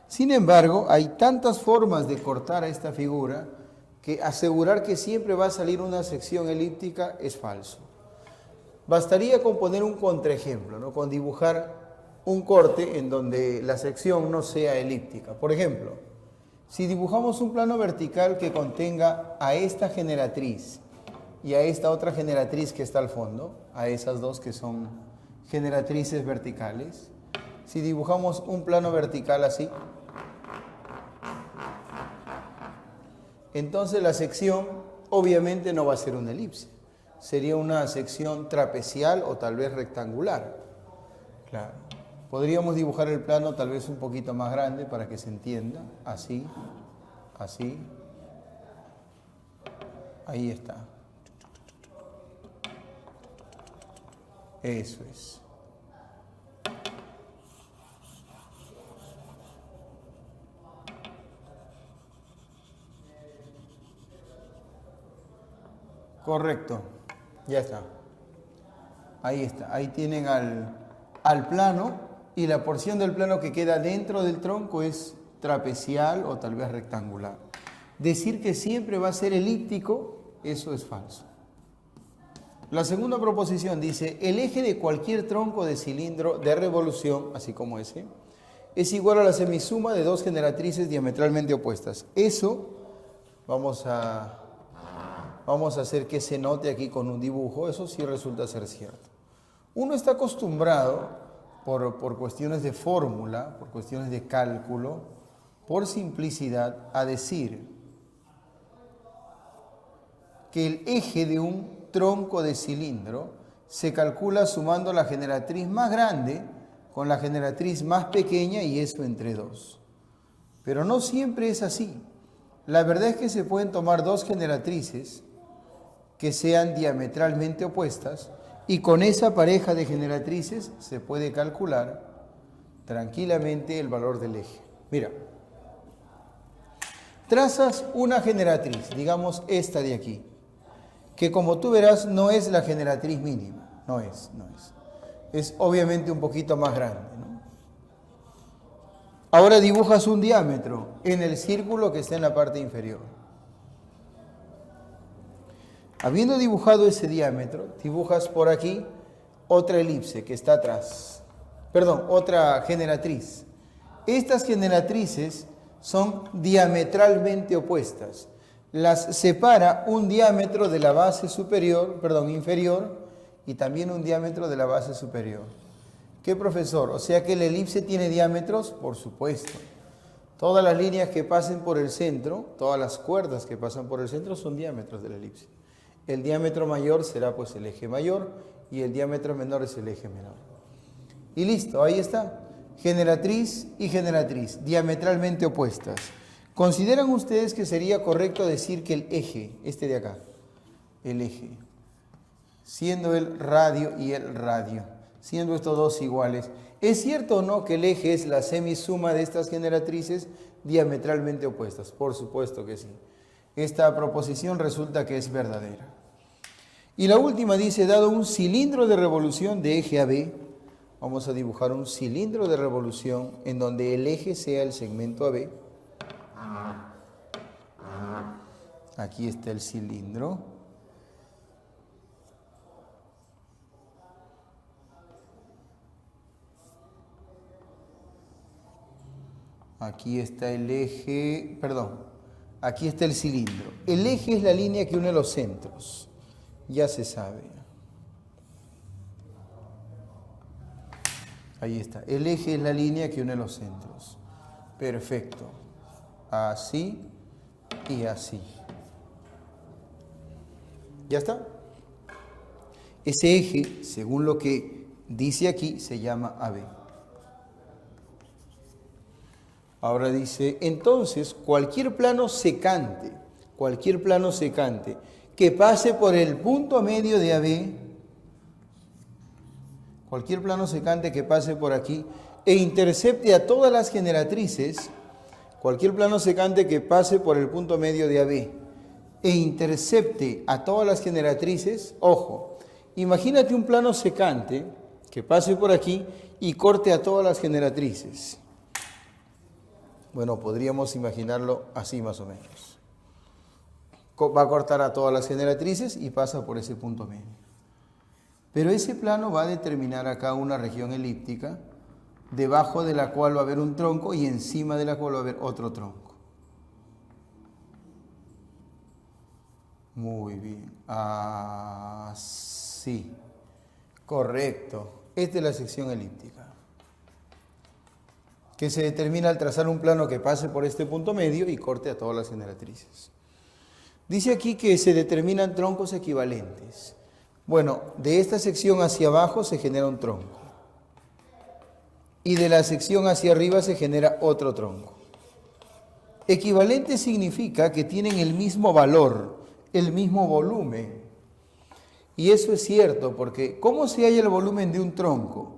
Sin embargo, hay tantas formas de cortar a esta figura que asegurar que siempre va a salir una sección elíptica es falso. Bastaría con poner un contraejemplo, ¿no? Con dibujar un corte en donde la sección no sea elíptica. Por ejemplo, si dibujamos un plano vertical que contenga a esta generatriz y a esta otra generatriz que está al fondo, a esas dos que son generatrices verticales, si dibujamos un plano vertical así, entonces la sección obviamente no va a ser una elipse, sería una sección trapecial o tal vez rectangular. Claro. Podríamos dibujar el plano tal vez un poquito más grande para que se entienda, así, así, ahí está. Eso es. Correcto, ya está. Ahí está, ahí tienen al plano y la porción del plano que queda dentro del tronco es trapecial o tal vez rectangular. Decir que siempre va a ser elíptico, eso es falso. La segunda proposición dice, el eje de cualquier tronco de cilindro de revolución, así como ese, es igual a la semisuma de dos generatrices diametralmente opuestas. Eso vamos a hacer que se note aquí con un dibujo, eso sí resulta ser cierto. Uno está acostumbrado, por cuestiones de fórmula, por cuestiones de cálculo, por simplicidad, a decir que el eje de un tronco de cilindro se calcula sumando la generatriz más grande con la generatriz más pequeña y eso entre dos. Pero no siempre es así. La verdad es que se pueden tomar dos generatrices que sean diametralmente opuestas y con esa pareja de generatrices se puede calcular tranquilamente el valor del eje. Mira, trazas una generatriz, digamos esta de aquí, que como tú verás no es la generatriz mínima, no es. Es obviamente un poquito más grande, ¿no? Ahora dibujas un diámetro en el círculo que está en la parte inferior. Habiendo dibujado ese diámetro, dibujas por aquí otra elipse que está atrás. Perdón, otra generatriz. Estas generatrices son diametralmente opuestas. Las separa un diámetro de la base inferior y también un diámetro de la base superior. ¿Qué, profesor? O sea que la elipse tiene diámetros, por supuesto. Todas las líneas que pasen por el centro, todas las cuerdas que pasan por el centro son diámetros de la elipse. El diámetro mayor será pues el eje mayor y el diámetro menor es el eje menor. Y listo, ahí está. Generatriz y generatriz, diametralmente opuestas. ¿Consideran ustedes que sería correcto decir que el eje, este de acá, el eje, siendo el radio y el radio, siendo estos dos iguales, ¿es cierto o no que el eje es la semisuma de estas generatrices diametralmente opuestas? Por supuesto que sí. Esta proposición resulta que es verdadera. Y la última dice, dado un cilindro de revolución de eje AB, vamos a dibujar un cilindro de revolución en donde el eje sea el segmento AB. Aquí está el cilindro. Aquí está el eje, aquí está el cilindro. El eje es la línea que une los centros, ya se sabe. Ahí está, el eje es la línea que une los centros. Perfecto. Así y así. ¿Ya está? Ese eje, según lo que dice aquí, se llama AB. Ahora dice, entonces, cualquier plano secante que pase por el punto medio de AB, cualquier plano secante que pase por aquí e intercepte a todas las generatrices, Cualquier plano secante que pase por el punto medio de AB e intercepte a todas las generatrices, ojo, imagínate un plano secante que pase por aquí y corte a todas las generatrices. Bueno, podríamos imaginarlo así más o menos. Va a cortar a todas las generatrices y pasa por ese punto medio. Pero ese plano va a determinar acá una región elíptica, debajo de la cual va a haber un tronco y encima de la cual va a haber otro tronco. Muy bien. Así. Correcto. Esta es la sección elíptica, que se determina al trazar un plano que pase por este punto medio y corte a todas las generatrices. Dice aquí que se determinan troncos equivalentes. Bueno, de esta sección hacia abajo se genera un tronco. Y de la sección hacia arriba se genera otro tronco. Equivalente significa que tienen el mismo valor, el mismo volumen. Y eso es cierto, porque ¿cómo se halla el volumen de un tronco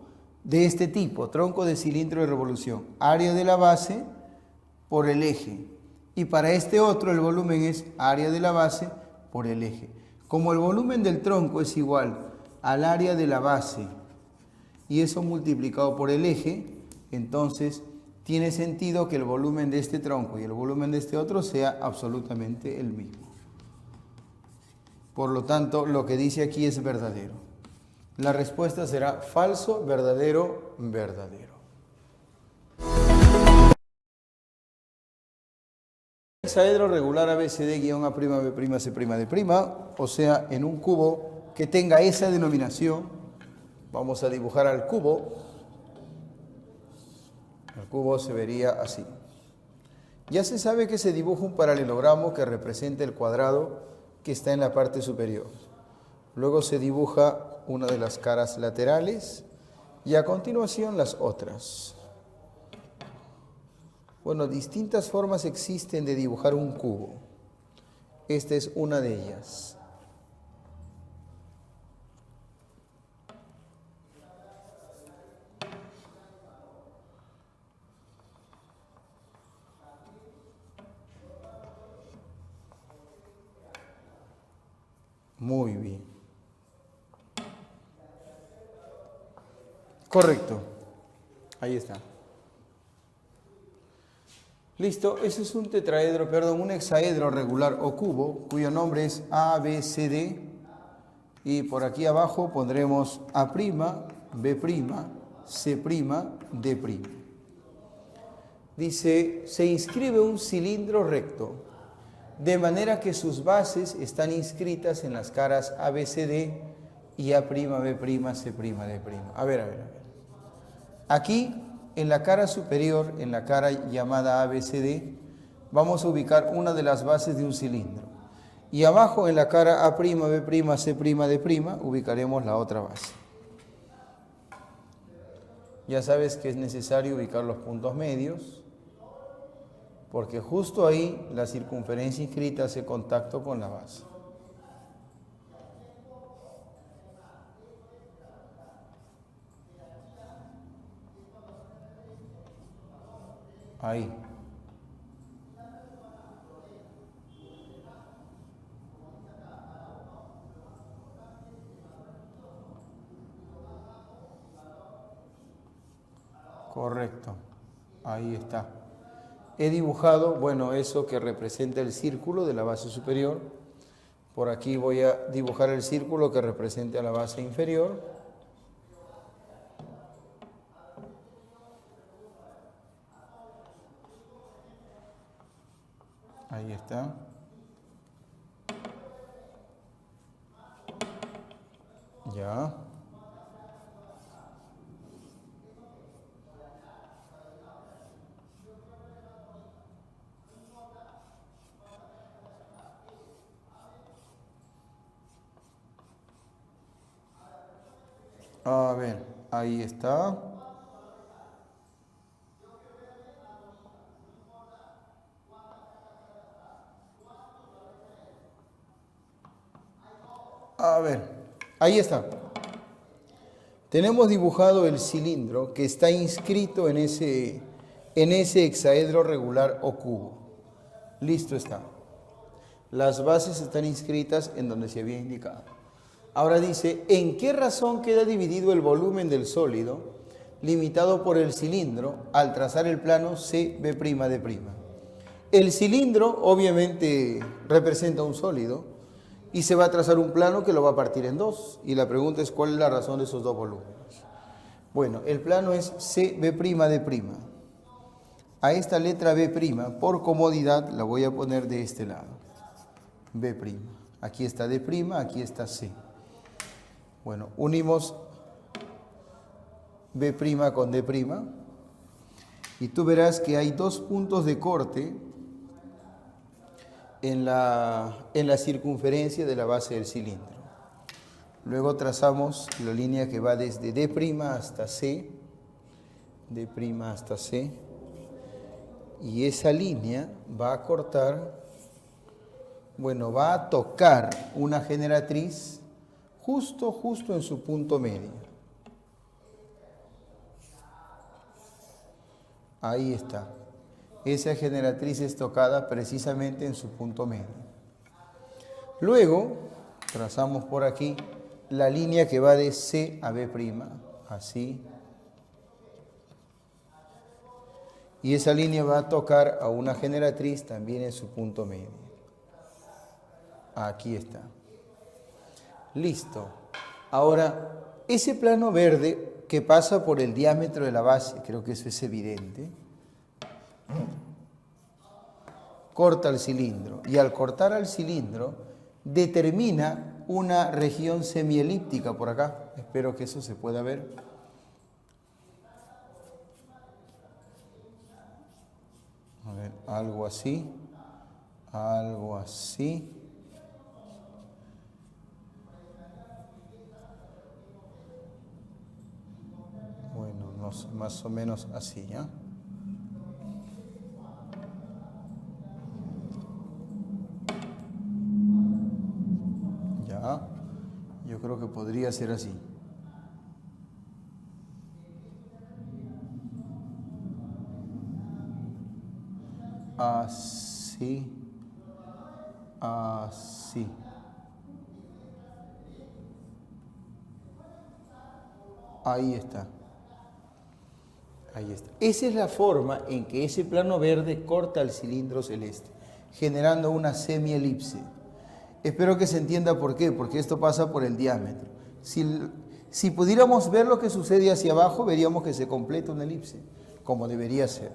de este tipo? Tronco de cilindro de revolución. Área de la base por el eje. Y para este otro el volumen es área de la base por el eje. Como el volumen del tronco es igual al área de la base y eso multiplicado por el eje, entonces tiene sentido que el volumen de este tronco y el volumen de este otro sea absolutamente el mismo. Por lo tanto, lo que dice aquí es verdadero. La respuesta será falso, verdadero, verdadero. Hexaedro regular ABCD-A'B'C', o sea, en un cubo que tenga esa denominación, vamos a dibujar al cubo. El cubo se vería así. Ya se sabe que se dibuja un paralelogramo que representa el cuadrado que está en la parte superior. Luego se dibuja una de las caras laterales y a continuación las otras. Bueno, distintas formas existen de dibujar un cubo. Esta es una de ellas. Muy bien. Correcto. Ahí está. Listo, ese es un tetraedro, un hexaedro regular o cubo, cuyo nombre es ABCD. Y por aquí abajo pondremos A', B', C', D'. Dice, se inscribe un cilindro recto, de manera que sus bases están inscritas en las caras ABCD y A', B', C', D'. A ver. Aquí, en la cara superior, en la cara llamada ABCD, vamos a ubicar una de las bases de un cilindro. Y abajo, en la cara A', B', C', D', ubicaremos la otra base. Ya sabes que es necesario ubicar los puntos medios, porque justo ahí la circunferencia inscrita hace contacto con la base. Ahí. Correcto. Ahí está. He dibujado, bueno, eso que representa el círculo de la base superior. Por aquí voy a dibujar el círculo que represente a la base inferior. Ahí está. Ya. A ver, ahí está. A ver, ahí está. Tenemos dibujado el cilindro que está inscrito en ese en ese hexaedro regular o cubo. Listo está. Las bases están inscritas en donde se había indicado. Ahora dice, ¿en qué razón queda dividido el volumen del sólido limitado por el cilindro al trazar el plano CB''? El cilindro obviamente representa un sólido y se va a trazar un plano que lo va a partir en dos. Y la pregunta es, ¿cuál es la razón de esos dos volúmenes? Bueno, el plano es CB''. A esta letra B', por comodidad, la voy a poner de este lado. B'. Aquí está D', aquí está C. Bueno, unimos B' con D'. Y tú verás que hay dos puntos de corte en la circunferencia de la base del cilindro. Luego trazamos la línea que va desde D' hasta C, D' hasta C, y esa línea va a cortar, bueno, va a tocar una generatriz justo en su punto medio. Ahí está. Esa generatriz es tocada precisamente en su punto medio. Luego, trazamos por aquí la línea que va de C a B', así. Y esa línea va a tocar a una generatriz también en su punto medio. Aquí está. Listo. Ahora, ese plano verde que pasa por el diámetro de la base, creo que eso es evidente, corta el cilindro. Y al cortar al cilindro, determina una región semielíptica por acá. Espero que eso se pueda ver. A ver, algo así. Algo así. Bueno, no sé, más o menos así, ¿ya? Ya, yo creo que podría ser así. Así, así. Ahí está. Ahí está. Esa es la forma en que ese plano verde corta el cilindro celeste, generando una semielipse. Espero que se entienda por qué, porque esto pasa por el diámetro. Si pudiéramos ver lo que sucede hacia abajo, veríamos que se completa una elipse, como debería ser.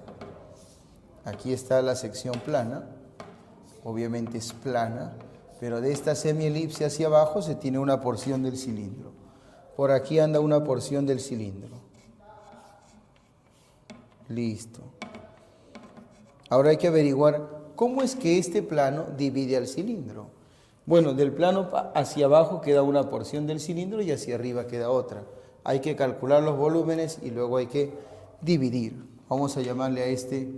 Aquí está la sección plana, obviamente es plana, pero de esta semielipse hacia abajo se tiene una porción del cilindro. Por aquí anda una porción del cilindro. Listo. Ahora hay que averiguar cómo es que este plano divide al cilindro. Bueno, del plano hacia abajo queda una porción del cilindro y hacia arriba queda otra. Hay que calcular los volúmenes y luego hay que dividir. Vamos a llamarle a este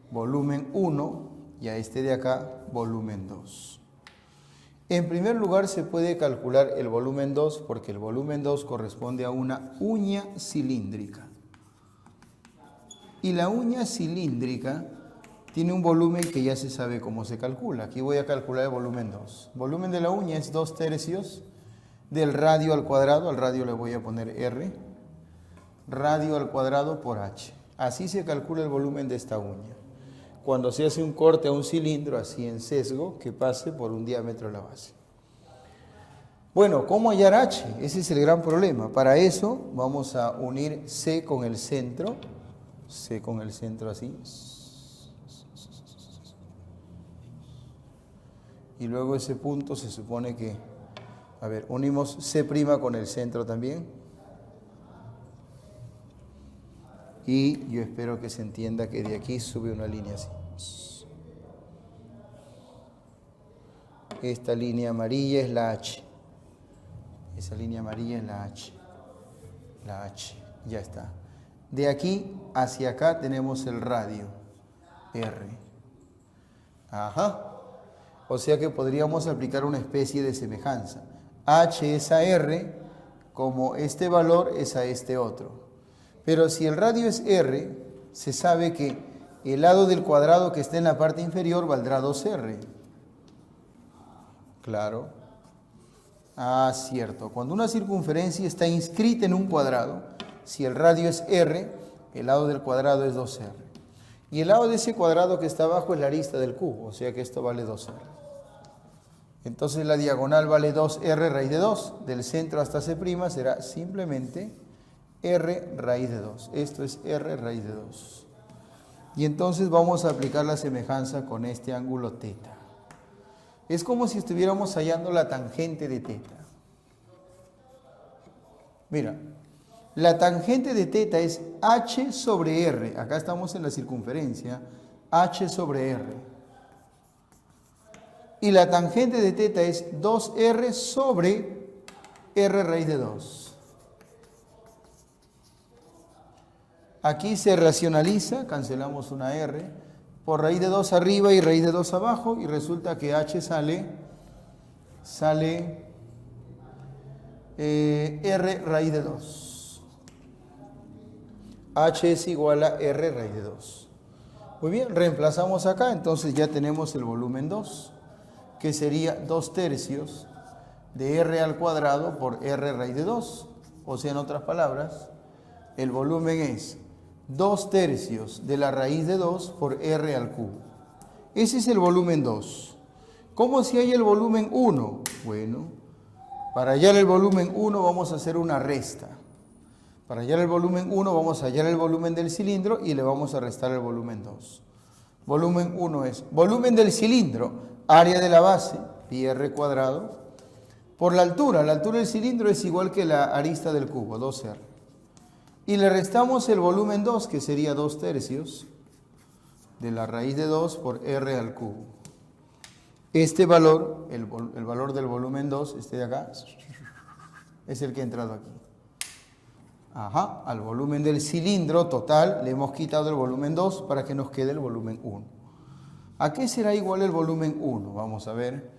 volumen 1 y a este de acá volumen 2. En primer lugar se puede calcular el volumen 2 porque el volumen 2 corresponde a una uña cilíndrica. Y la uña cilíndrica tiene un volumen que ya se sabe cómo se calcula. Aquí voy a calcular el volumen 2. El volumen de la uña es 2/3 del radio al cuadrado. Al radio le voy a poner R. Radio al cuadrado por H. Así se calcula el volumen de esta uña. Cuando se hace un corte a un cilindro, así en sesgo, que pase por un diámetro de la base. Bueno, ¿cómo hallar H? Ese es el gran problema. Para eso vamos a unir C con el centro. C con el centro así. Y luego ese punto se supone que, a ver, unimos C' con el centro también. Y yo espero que se entienda que de aquí sube una línea así. Esta línea amarilla es la H. Esa línea amarilla es la H. La H, ya está. De aquí hacia acá tenemos el radio, R. Ajá. O sea que podríamos aplicar una especie de semejanza. H es a R, como este valor es a este otro. Pero si el radio es R, se sabe que el lado del cuadrado que esté en la parte inferior valdrá 2R. Claro. Ah, cierto. Cuando una circunferencia está inscrita en un cuadrado, si el radio es R, el lado del cuadrado es 2R. Y el lado de ese cuadrado que está abajo es la arista del cubo, o sea que esto vale 2R. Entonces la diagonal vale 2R raíz de 2. Del centro hasta C' será simplemente R raíz de 2. Esto es R raíz de 2. Y entonces vamos a aplicar la semejanza con este ángulo teta. Es como si estuviéramos hallando la tangente de teta. Mira, la tangente de teta es H sobre R. Acá estamos en la circunferencia. H sobre R. Y la tangente de teta es 2R sobre R raíz de 2. Aquí se racionaliza, cancelamos una R, por raíz de 2 arriba y raíz de 2 abajo, y resulta que H sale R raíz de 2. H es igual a R raíz de 2. Muy bien, reemplazamos acá, entonces ya tenemos el volumen 2, que sería 2 tercios de R al cuadrado por R raíz de 2. O sea, en otras palabras, el volumen es 2 tercios de la raíz de 2 por R al cubo. Ese es el volumen 2. ¿Cómo se halla el volumen 1? Bueno, para hallar el volumen 1 vamos a hacer una resta. Para hallar el volumen 1 vamos a hallar el volumen del cilindro y le vamos a restar el volumen 2. Volumen 1 es volumen del cilindro, área de la base, pi r cuadrado, por la altura. La altura del cilindro es igual que la arista del cubo, 2R. Y le restamos el volumen 2, que sería 2 tercios de la raíz de 2 por R al cubo. Este valor, el valor del volumen 2, este de acá, es el que ha entrado aquí. Ajá, al volumen del cilindro total le hemos quitado el volumen 2 para que nos quede el volumen 1. ¿A qué será igual el volumen 1? Vamos a ver.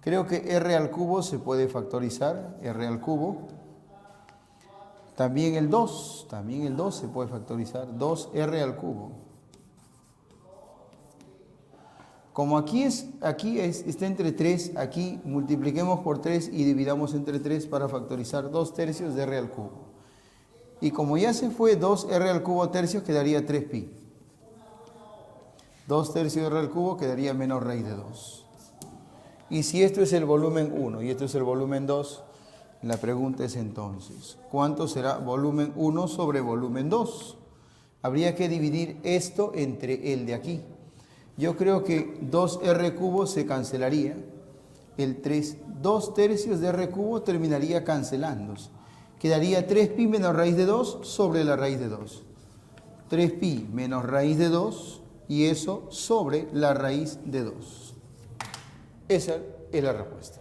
Creo que R al cubo se puede factorizar, R al cubo. También el 2 se puede factorizar, 2R al cubo. Como aquí está entre 3, aquí multipliquemos por 3 y dividamos entre 3 para factorizar 2 tercios de R al cubo. Y como ya se fue 2R al cubo tercios, quedaría 3pi. 2 tercios de R al cubo quedaría menos raíz de 2. Y si esto es el volumen 1 y esto es el volumen 2, la pregunta es entonces, ¿cuánto será volumen 1 sobre volumen 2? Habría que dividir esto entre el de aquí. Yo creo que 2R cubo se cancelaría. El 2 tercios de R cubo terminaría cancelándose. Quedaría 3pi menos raíz de 2 sobre la raíz de 2. 3pi menos raíz de 2 y eso sobre la raíz de 2. Esa es la respuesta.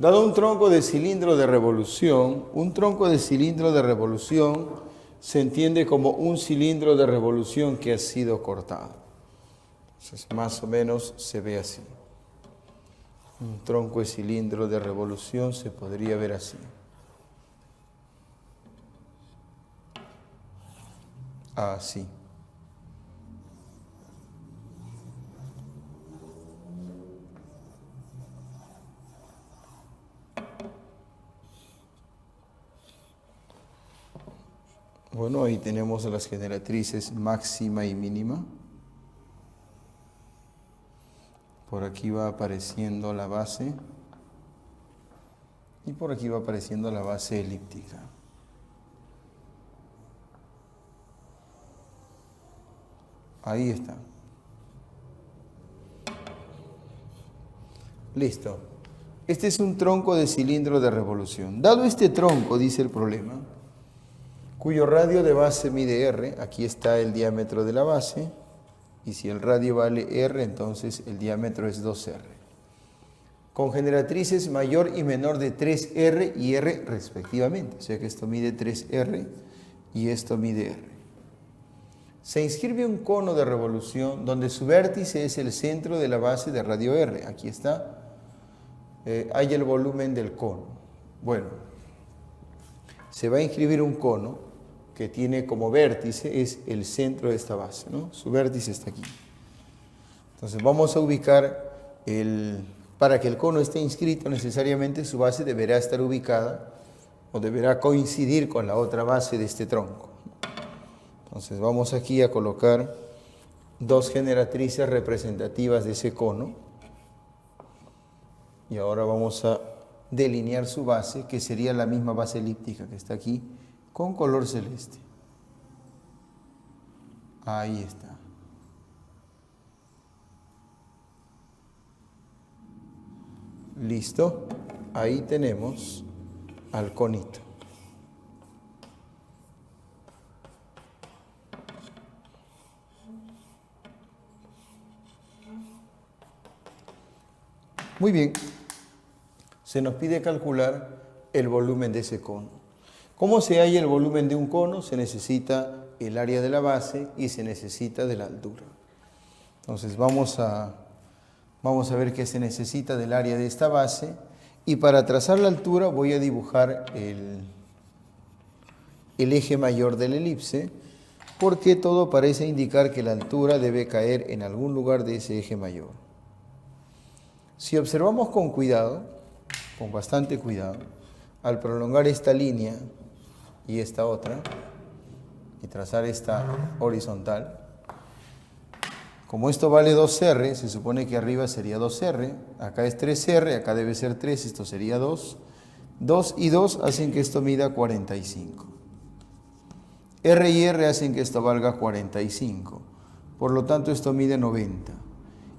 Dado un tronco de cilindro de revolución, un tronco de cilindro de revolución se entiende como un cilindro de revolución que ha sido cortado. Entonces, más o menos se ve así. Un tronco de cilindro de revolución se podría ver así. Así. Bueno, ahí tenemos las generatrices máxima y mínima. Por aquí va apareciendo la base y por aquí va apareciendo la base elíptica. Ahí está. Listo. Este es un tronco de cilindro de revolución. Dado este tronco, dice el problema, cuyo radio de base mide R, aquí está el diámetro de la base, y si el radio vale R, entonces el diámetro es 2R. Con generatrices mayor y menor de 3R y R respectivamente, o sea que esto mide 3R y esto mide R. Se inscribe un cono de revolución donde su vértice es el centro de la base de radio R. Aquí está. Hay el volumen del cono. Bueno, se va a inscribir un cono que tiene como vértice es el centro de esta base, ¿no? Su vértice está aquí. Entonces vamos a ubicar para que el cono esté inscrito necesariamente su base deberá estar ubicada o deberá coincidir con la otra base de este tronco. Entonces vamos aquí a colocar dos generatrices representativas de ese cono y ahora vamos a delinear su base, que sería la misma base elíptica que está aquí, con color celeste. Ahí está. Listo. Ahí tenemos al conito. Muy bien. Se nos pide calcular el volumen de ese cono. ¿Cómo se halla el volumen de un cono? Se necesita el área de la base y se necesita de la altura. Entonces vamos a ver qué se necesita del área de esta base y para trazar la altura voy a dibujar el eje mayor de la elipse porque todo parece indicar que la altura debe caer en algún lugar de ese eje mayor. Si observamos con cuidado, con bastante cuidado, al prolongar esta línea y esta otra, y trazar esta horizontal, como esto vale 2R, se supone que arriba sería 2R, acá es 3R, acá debe ser 3, esto sería 2. 2 y 2 hacen que esto mida 45. R y R hacen que esto valga 45. Por lo tanto, esto mide 90.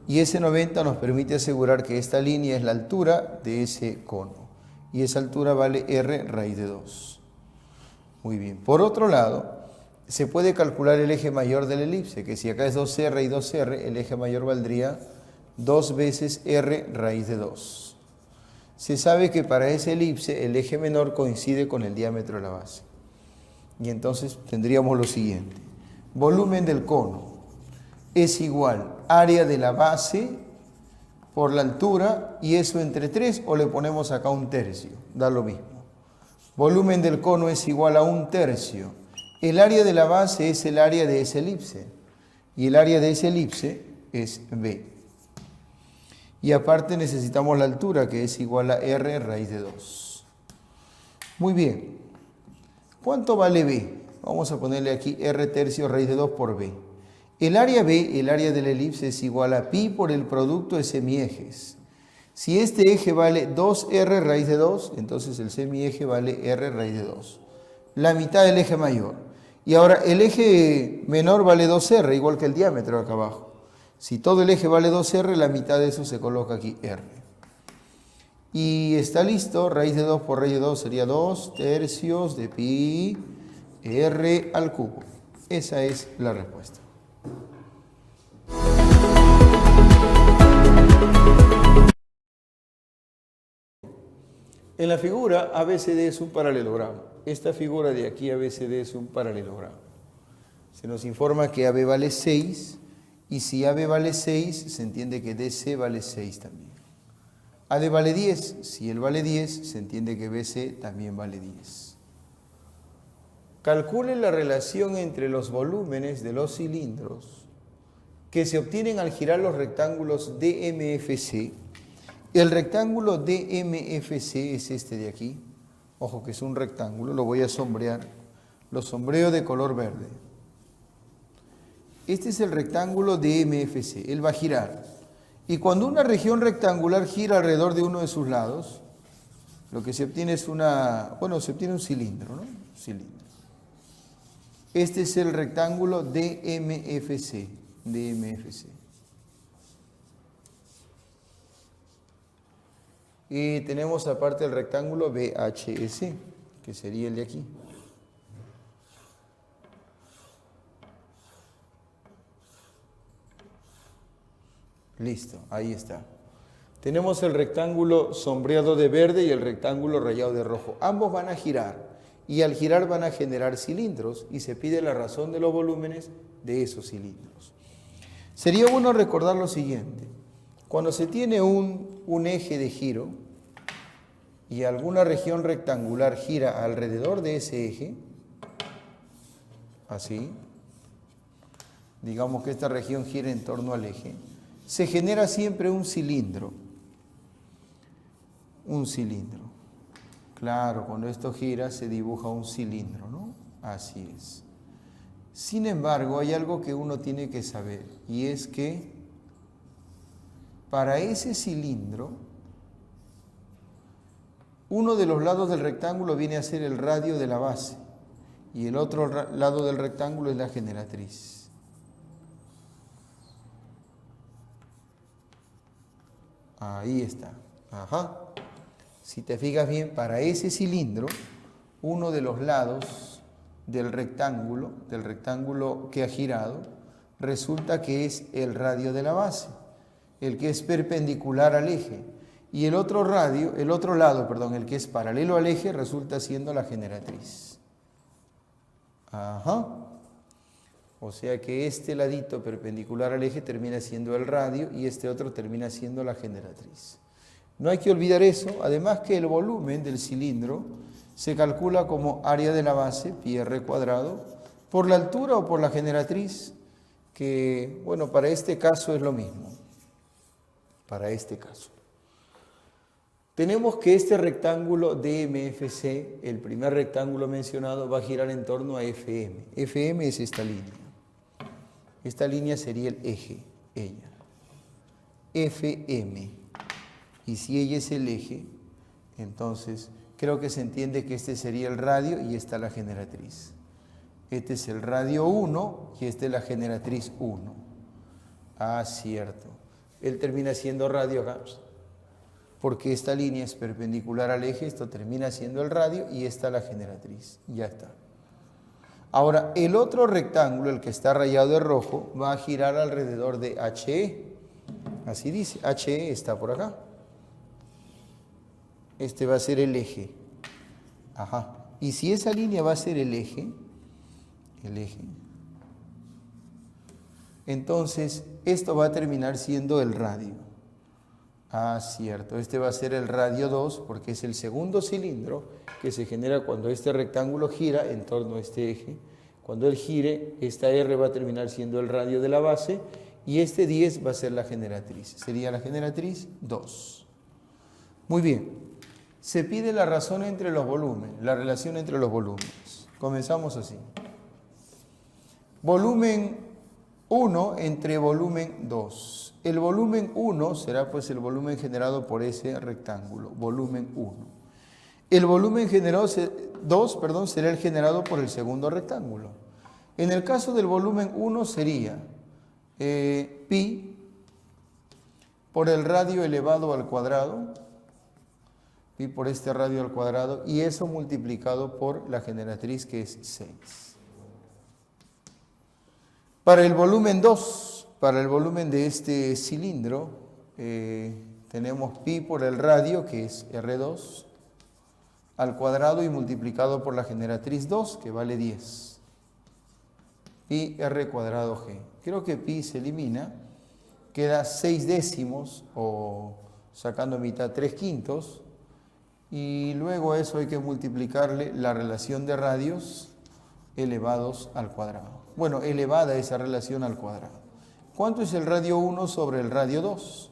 Y ese 90 nos permite asegurar que esta línea es la altura de ese cono. Y esa altura vale R raíz de 2. Muy bien. Por otro lado, se puede calcular el eje mayor de la elipse, que si acá es 2R y 2R, el eje mayor valdría 2 veces R raíz de 2. Se sabe que para esa elipse el eje menor coincide con el diámetro de la base. Y entonces tendríamos lo siguiente. Volumen del cono es igual área de la base por la altura y eso entre 3 o le ponemos acá 1/3, da lo mismo. Volumen del cono es igual a 1/3. El área de la base es el área de esa elipse y el área de esa elipse es B. Y aparte necesitamos la altura que es igual a R raíz de 2. Muy bien. ¿Cuánto vale B? Vamos a ponerle aquí R tercio raíz de 2 por B. El área B, el área de la elipse, es igual a pi por el producto de semiejes. Si este eje vale 2R raíz de 2, entonces el semieje vale R raíz de 2. La mitad del eje mayor. Y ahora el eje menor vale 2R, igual que el diámetro de acá abajo. Si todo el eje vale 2R, la mitad de eso se coloca aquí, R. Y está listo, raíz de 2 por raíz de 2 sería 2 tercios de pi R al cubo. Esa es la respuesta. En la figura ABCD es un paralelogramo. Esta figura de aquí ABCD es un paralelogramo. Se nos informa que AB vale 6 y si AB vale 6 se entiende que DC vale 6 también. AD vale 10, si él vale 10 se entiende que BC también vale 10. Calcule la relación entre los volúmenes de los cilindros que se obtienen al girar los rectángulos DMFC. El rectángulo DMFC es este de aquí. Ojo que es un rectángulo, lo voy a sombrear. Lo sombreo de color verde. Este es el rectángulo DMFC, él va a girar. Y cuando una región rectangular gira alrededor de uno de sus lados, lo que se obtiene es se obtiene un cilindro, ¿no? Cilindro. Este es el rectángulo DMFC. Y tenemos aparte el rectángulo BHS, que sería el de aquí. Listo, ahí está. Tenemos el rectángulo sombreado de verde y el rectángulo rayado de rojo. Ambos van a girar y al girar van a generar cilindros y se pide la razón de los volúmenes de esos cilindros. Sería bueno recordar lo siguiente. Cuando se tiene un eje de giro y alguna región rectangular gira alrededor de ese eje, así, digamos que esta región gira en torno al eje, se genera siempre un cilindro. Un cilindro. Claro, cuando esto gira se dibuja un cilindro, ¿no? Así es. Sin embargo, hay algo que uno tiene que saber, y es que para ese cilindro, uno de los lados del rectángulo viene a ser el radio de la base, y el otro lado del rectángulo es la generatriz. Ahí está. Ajá. Si te fijas bien, para ese cilindro, uno de los lados del rectángulo que ha girado, resulta que es el radio de la base, el que es perpendicular al eje. Y el otro lado, el que es paralelo al eje, resulta siendo la generatriz. Ajá. O sea que este ladito perpendicular al eje termina siendo el radio y este otro termina siendo la generatriz. No hay que olvidar eso, además que el volumen del cilindro se calcula como área de la base, pi r cuadrado, por la altura o por la generatriz, que, bueno, para este caso es lo mismo. Para este caso. Tenemos que este rectángulo DMFC, el primer rectángulo mencionado, va a girar en torno a FM. FM es esta línea. Esta línea sería el eje, ella. FM. Y si ella es el eje, entonces creo que se entiende que este sería el radio y esta la generatriz. Este es el radio 1 y esta es la generatriz 1. Ah, cierto. Él termina siendo radio acá, porque esta línea es perpendicular al eje, esto termina siendo el radio y esta la generatriz. Ya está. Ahora, el otro rectángulo, el que está rayado de rojo, va a girar alrededor de HE. Así dice, HE está por acá. Este va a ser el eje. Ajá. Y si esa línea va a ser el eje, entonces esto va a terminar siendo el radio. Ah, cierto. Este va a ser el radio 2 porque es el segundo cilindro que se genera cuando este rectángulo gira en torno a este eje. Cuando él gire, esta R va a terminar siendo el radio de la base y este 10 va a ser la generatriz. Sería la generatriz 2. Muy bien. Se pide la razón entre los volúmenes, la relación entre los volúmenes. Comenzamos así. Volumen 1 entre volumen 2. El volumen 1 será pues el volumen generado por ese rectángulo, volumen 1. El volumen 2 será el generado por el segundo rectángulo. En el caso del volumen 1 sería pi por el radio elevado al cuadrado, pi por este radio al cuadrado, y eso multiplicado por la generatriz que es 6. Para el volumen 2, para el volumen de este cilindro, tenemos pi por el radio, que es R2, al cuadrado y multiplicado por la generatriz 2, que vale 10. Pi r cuadrado g. Creo que pi se elimina, queda 6 décimos, o sacando mitad 3 quintos, y luego a eso hay que multiplicarle la relación de radios elevados al cuadrado. Bueno, elevada esa relación al cuadrado. ¿Cuánto es el radio 1 sobre el radio 2?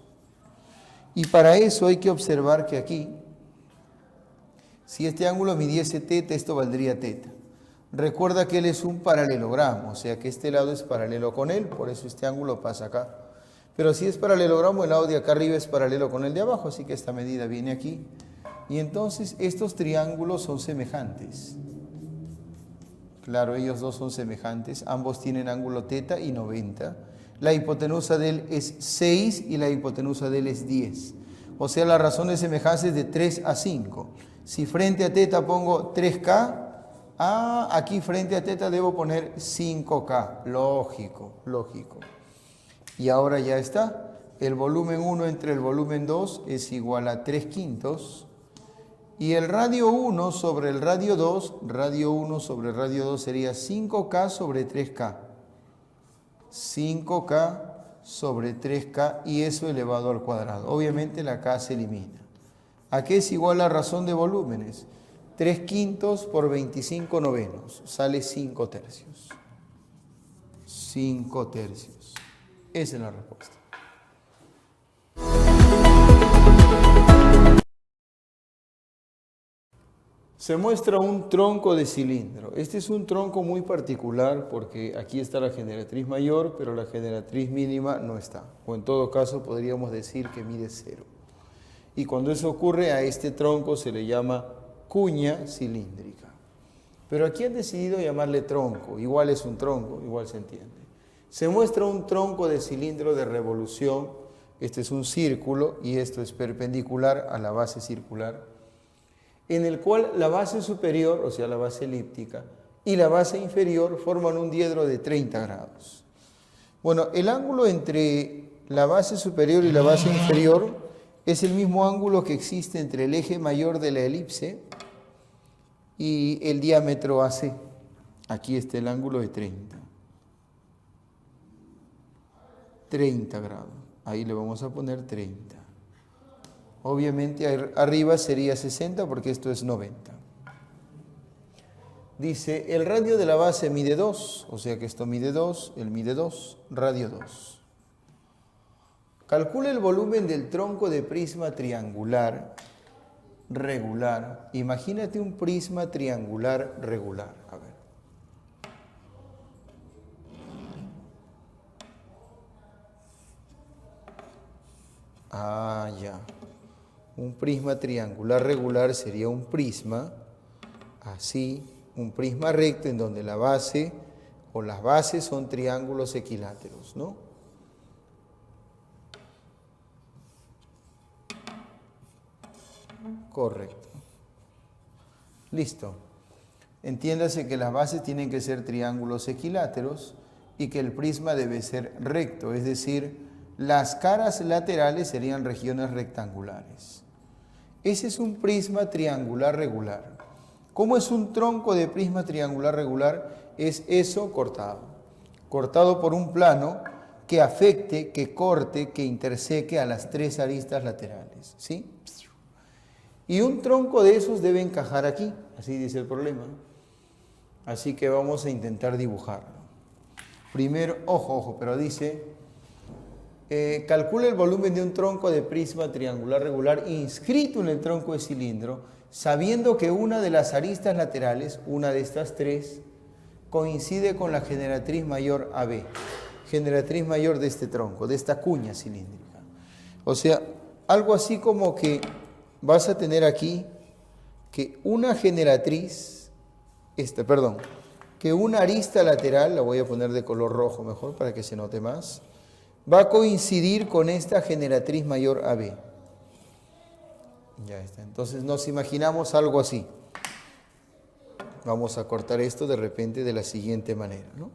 Y para eso hay que observar que aquí, si este ángulo midiese θ, esto valdría θ. Recuerda que él es un paralelogramo, o sea que este lado es paralelo con él, por eso este ángulo pasa acá. Pero si es paralelogramo, el lado de acá arriba es paralelo con el de abajo, así que esta medida viene aquí. Y entonces estos triángulos son semejantes. Claro, ellos dos son semejantes, ambos tienen ángulo θ y 90. La hipotenusa de él es 6 y la hipotenusa de él es 10. O sea, la razón de semejanza es de 3 a 5. Si frente a θ pongo 3K, aquí frente a θ debo poner 5K. Lógico, lógico. Y ahora ya está. El volumen 1 entre el volumen 2 es igual a 3 quintos. Y el radio 1 sobre el radio 2, radio 1 sobre radio 2 sería 5K sobre 3K. 5K sobre 3K y eso elevado al cuadrado. Obviamente la K se elimina. ¿A qué es igual la razón de volúmenes? 3 quintos por 25 novenos. Sale 5 tercios. 5 tercios. Esa es la respuesta. Se muestra un tronco de cilindro. Este es un tronco muy particular porque aquí está la generatriz mayor, pero la generatriz mínima no está. O en todo caso podríamos decir que mide 0. Y cuando eso ocurre, a este tronco se le llama cuña cilíndrica. Pero aquí han decidido llamarle tronco. Igual es un tronco, igual se entiende. Se muestra un tronco de cilindro de revolución. Este es un círculo y esto es perpendicular a la base circular, en el cual la base superior, o sea la base elíptica, y la base inferior forman un diedro de 30 grados. Bueno, el ángulo entre la base superior y la base inferior es el mismo ángulo que existe entre el eje mayor de la elipse y el diámetro AC. Aquí está el ángulo de 30. 30 grados. Ahí le vamos a poner 30. Obviamente arriba sería 60 porque esto es 90. Dice, el radio de la base mide 2, o sea que esto mide 2, él mide 2, radio 2. Calcula el volumen del tronco de prisma triangular regular. Imagínate un prisma triangular regular. A ver. Ya. Un prisma triangular regular sería un prisma, así, un prisma recto en donde la base o las bases son triángulos equiláteros, ¿no? Correcto. Listo. Entiéndase que las bases tienen que ser triángulos equiláteros y que el prisma debe ser recto, es decir, las caras laterales serían regiones rectangulares. Ese es un prisma triangular regular. ¿Cómo es un tronco de prisma triangular regular? Es eso cortado. Cortado por un plano que afecte, que corte, que interseque a las 3 aristas laterales. ¿Sí? Y un tronco de esos debe encajar aquí. Así dice el problema. Así que vamos a intentar dibujarlo. Primero, ojo, pero dice... calcula el volumen de un tronco de prisma triangular regular inscrito en el tronco de cilindro, sabiendo que una de las aristas laterales, una de estas 3, coincide con la generatriz mayor AB, generatriz mayor de este tronco, de esta cuña cilíndrica. O sea, algo así como que vas a tener aquí que una generatriz, que una arista lateral, la voy a poner de color rojo mejor para que se note más, va a coincidir con esta generatriz mayor AB. Ya está. Entonces nos imaginamos algo así. Vamos a cortar esto de repente de la siguiente manera, ¿no?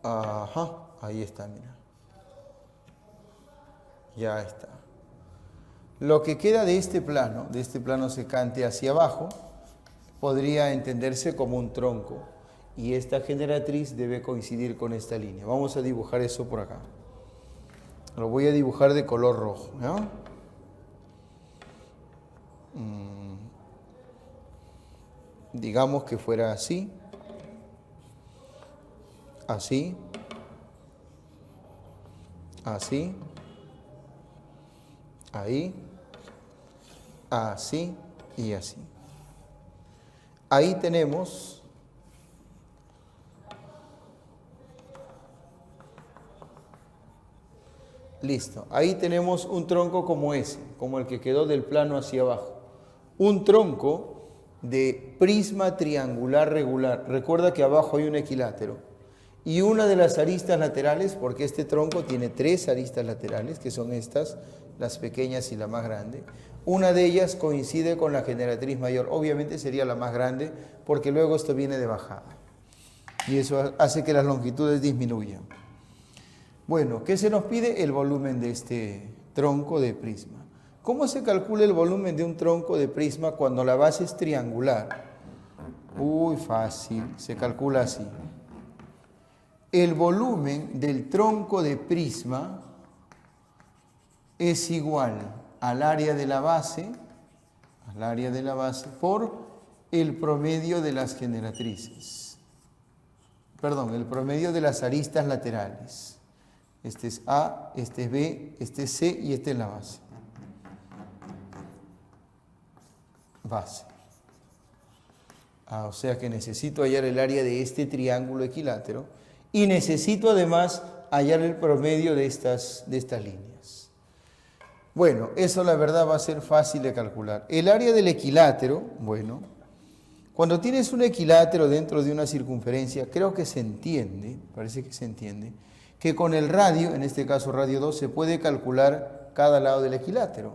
Ajá, ahí está, mira. Ya está. Lo que queda de este plano secante hacia abajo, podría entenderse como un tronco. Y esta generatriz debe coincidir con esta línea. Vamos a dibujar eso por acá. Lo voy a dibujar de color rojo, ¿no? Digamos que fuera así. Así. Así. Ahí. Así y así. Ahí tenemos listo. Ahí tenemos un tronco como ese, como el que quedó del plano hacia abajo. Un tronco de prisma triangular regular. Recuerda que abajo hay un equilátero. Y una de las aristas laterales, porque este tronco tiene 3 aristas laterales, que son estas, las pequeñas y la más grande. Una de ellas coincide con la generatriz mayor. Obviamente sería la más grande, porque luego esto viene de bajada. Y eso hace que las longitudes disminuyan. Bueno, ¿qué se nos pide? El volumen de este tronco de prisma. ¿Cómo se calcula el volumen de un tronco de prisma cuando la base es triangular? Uy, fácil, se calcula así. El volumen del tronco de prisma es igual al área de la base por el promedio de las generatrices. Perdón, el promedio de las aristas laterales. Este es A, este es B, este es C y este es la base. Base. O sea que necesito hallar el área de este triángulo equilátero y necesito además hallar el promedio de estas líneas. Bueno, eso la verdad va a ser fácil de calcular. El área del equilátero, bueno, cuando tienes un equilátero dentro de una circunferencia, creo que se entiende, parece que se entiende, que con el radio, en este caso radio 2, se puede calcular cada lado del equilátero.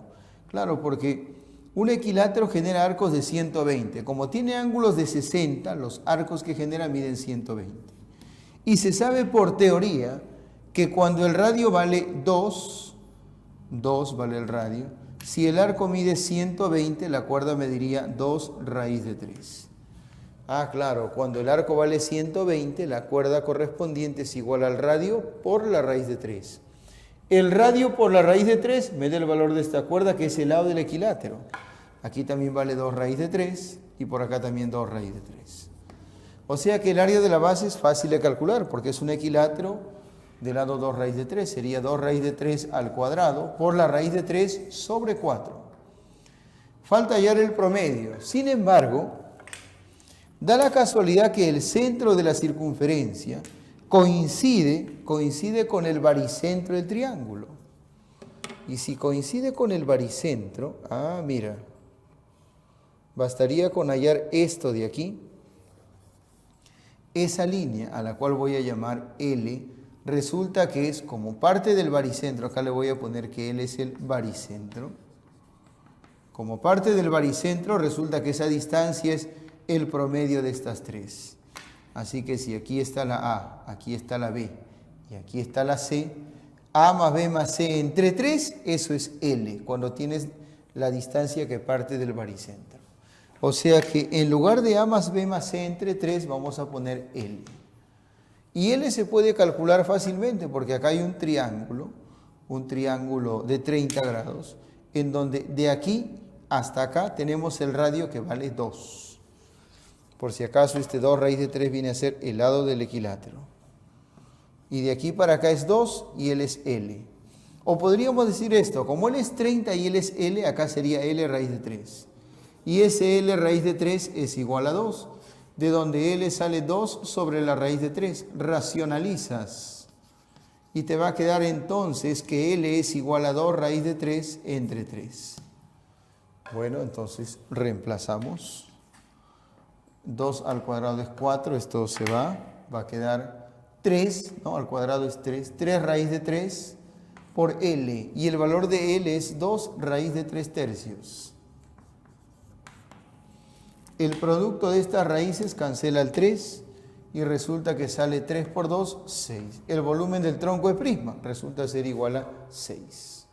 Claro, porque un equilátero genera arcos de 120. Como tiene ángulos de 60, los arcos que genera miden 120. Y se sabe por teoría que cuando el radio vale 2 vale el radio, si el arco mide 120, la cuerda mediría 2 raíz de 3. Claro, cuando el arco vale 120, la cuerda correspondiente es igual al radio por la raíz de 3. El radio por la raíz de 3 me da el valor de esta cuerda, que es el lado del equilátero. Aquí también vale 2 raíz de 3 y por acá también 2 raíz de 3. O sea que el área de la base es fácil de calcular porque es un equilátero de lado 2 raíz de 3. Sería 2 raíz de 3 al cuadrado por la raíz de 3 sobre 4. Falta hallar el promedio. Sin embargo, da la casualidad que el centro de la circunferencia coincide con el baricentro del triángulo. Y si coincide con el baricentro, mira, bastaría con hallar esto de aquí. Esa línea, a la cual voy a llamar L, resulta que es como parte del baricentro. Acá le voy a poner que L es el baricentro. Como parte del baricentro, resulta que esa distancia es el promedio de estas 3. Así que si aquí está la A, aquí está la B y aquí está la C, A más B más C entre 3, eso es L, cuando tienes la distancia que parte del baricentro. O sea que en lugar de A más B más C entre 3, vamos a poner L. Y L se puede calcular fácilmente porque acá hay un triángulo de 30 grados, en donde de aquí hasta acá tenemos el radio que vale 2. Por si acaso este 2 raíz de 3 viene a ser el lado del equilátero. Y de aquí para acá es 2 y L es L. O podríamos decir esto, como L es 30 y L es L, acá sería L raíz de 3. Y ese L raíz de 3 es igual a 2, de donde L sale 2 sobre la raíz de 3. Racionalizas. Y te va a quedar entonces que L es igual a 2 raíz de 3 entre 3. Bueno, entonces reemplazamos. 2 al cuadrado es 4, esto se va a quedar 3, ¿no? Al cuadrado es 3, 3 raíz de 3 por L, y el valor de L es 2 raíz de 3 tercios. El producto de estas raíces cancela el 3 y resulta que sale 3 por 2, 6. El volumen del tronco de prisma resulta ser igual a 6.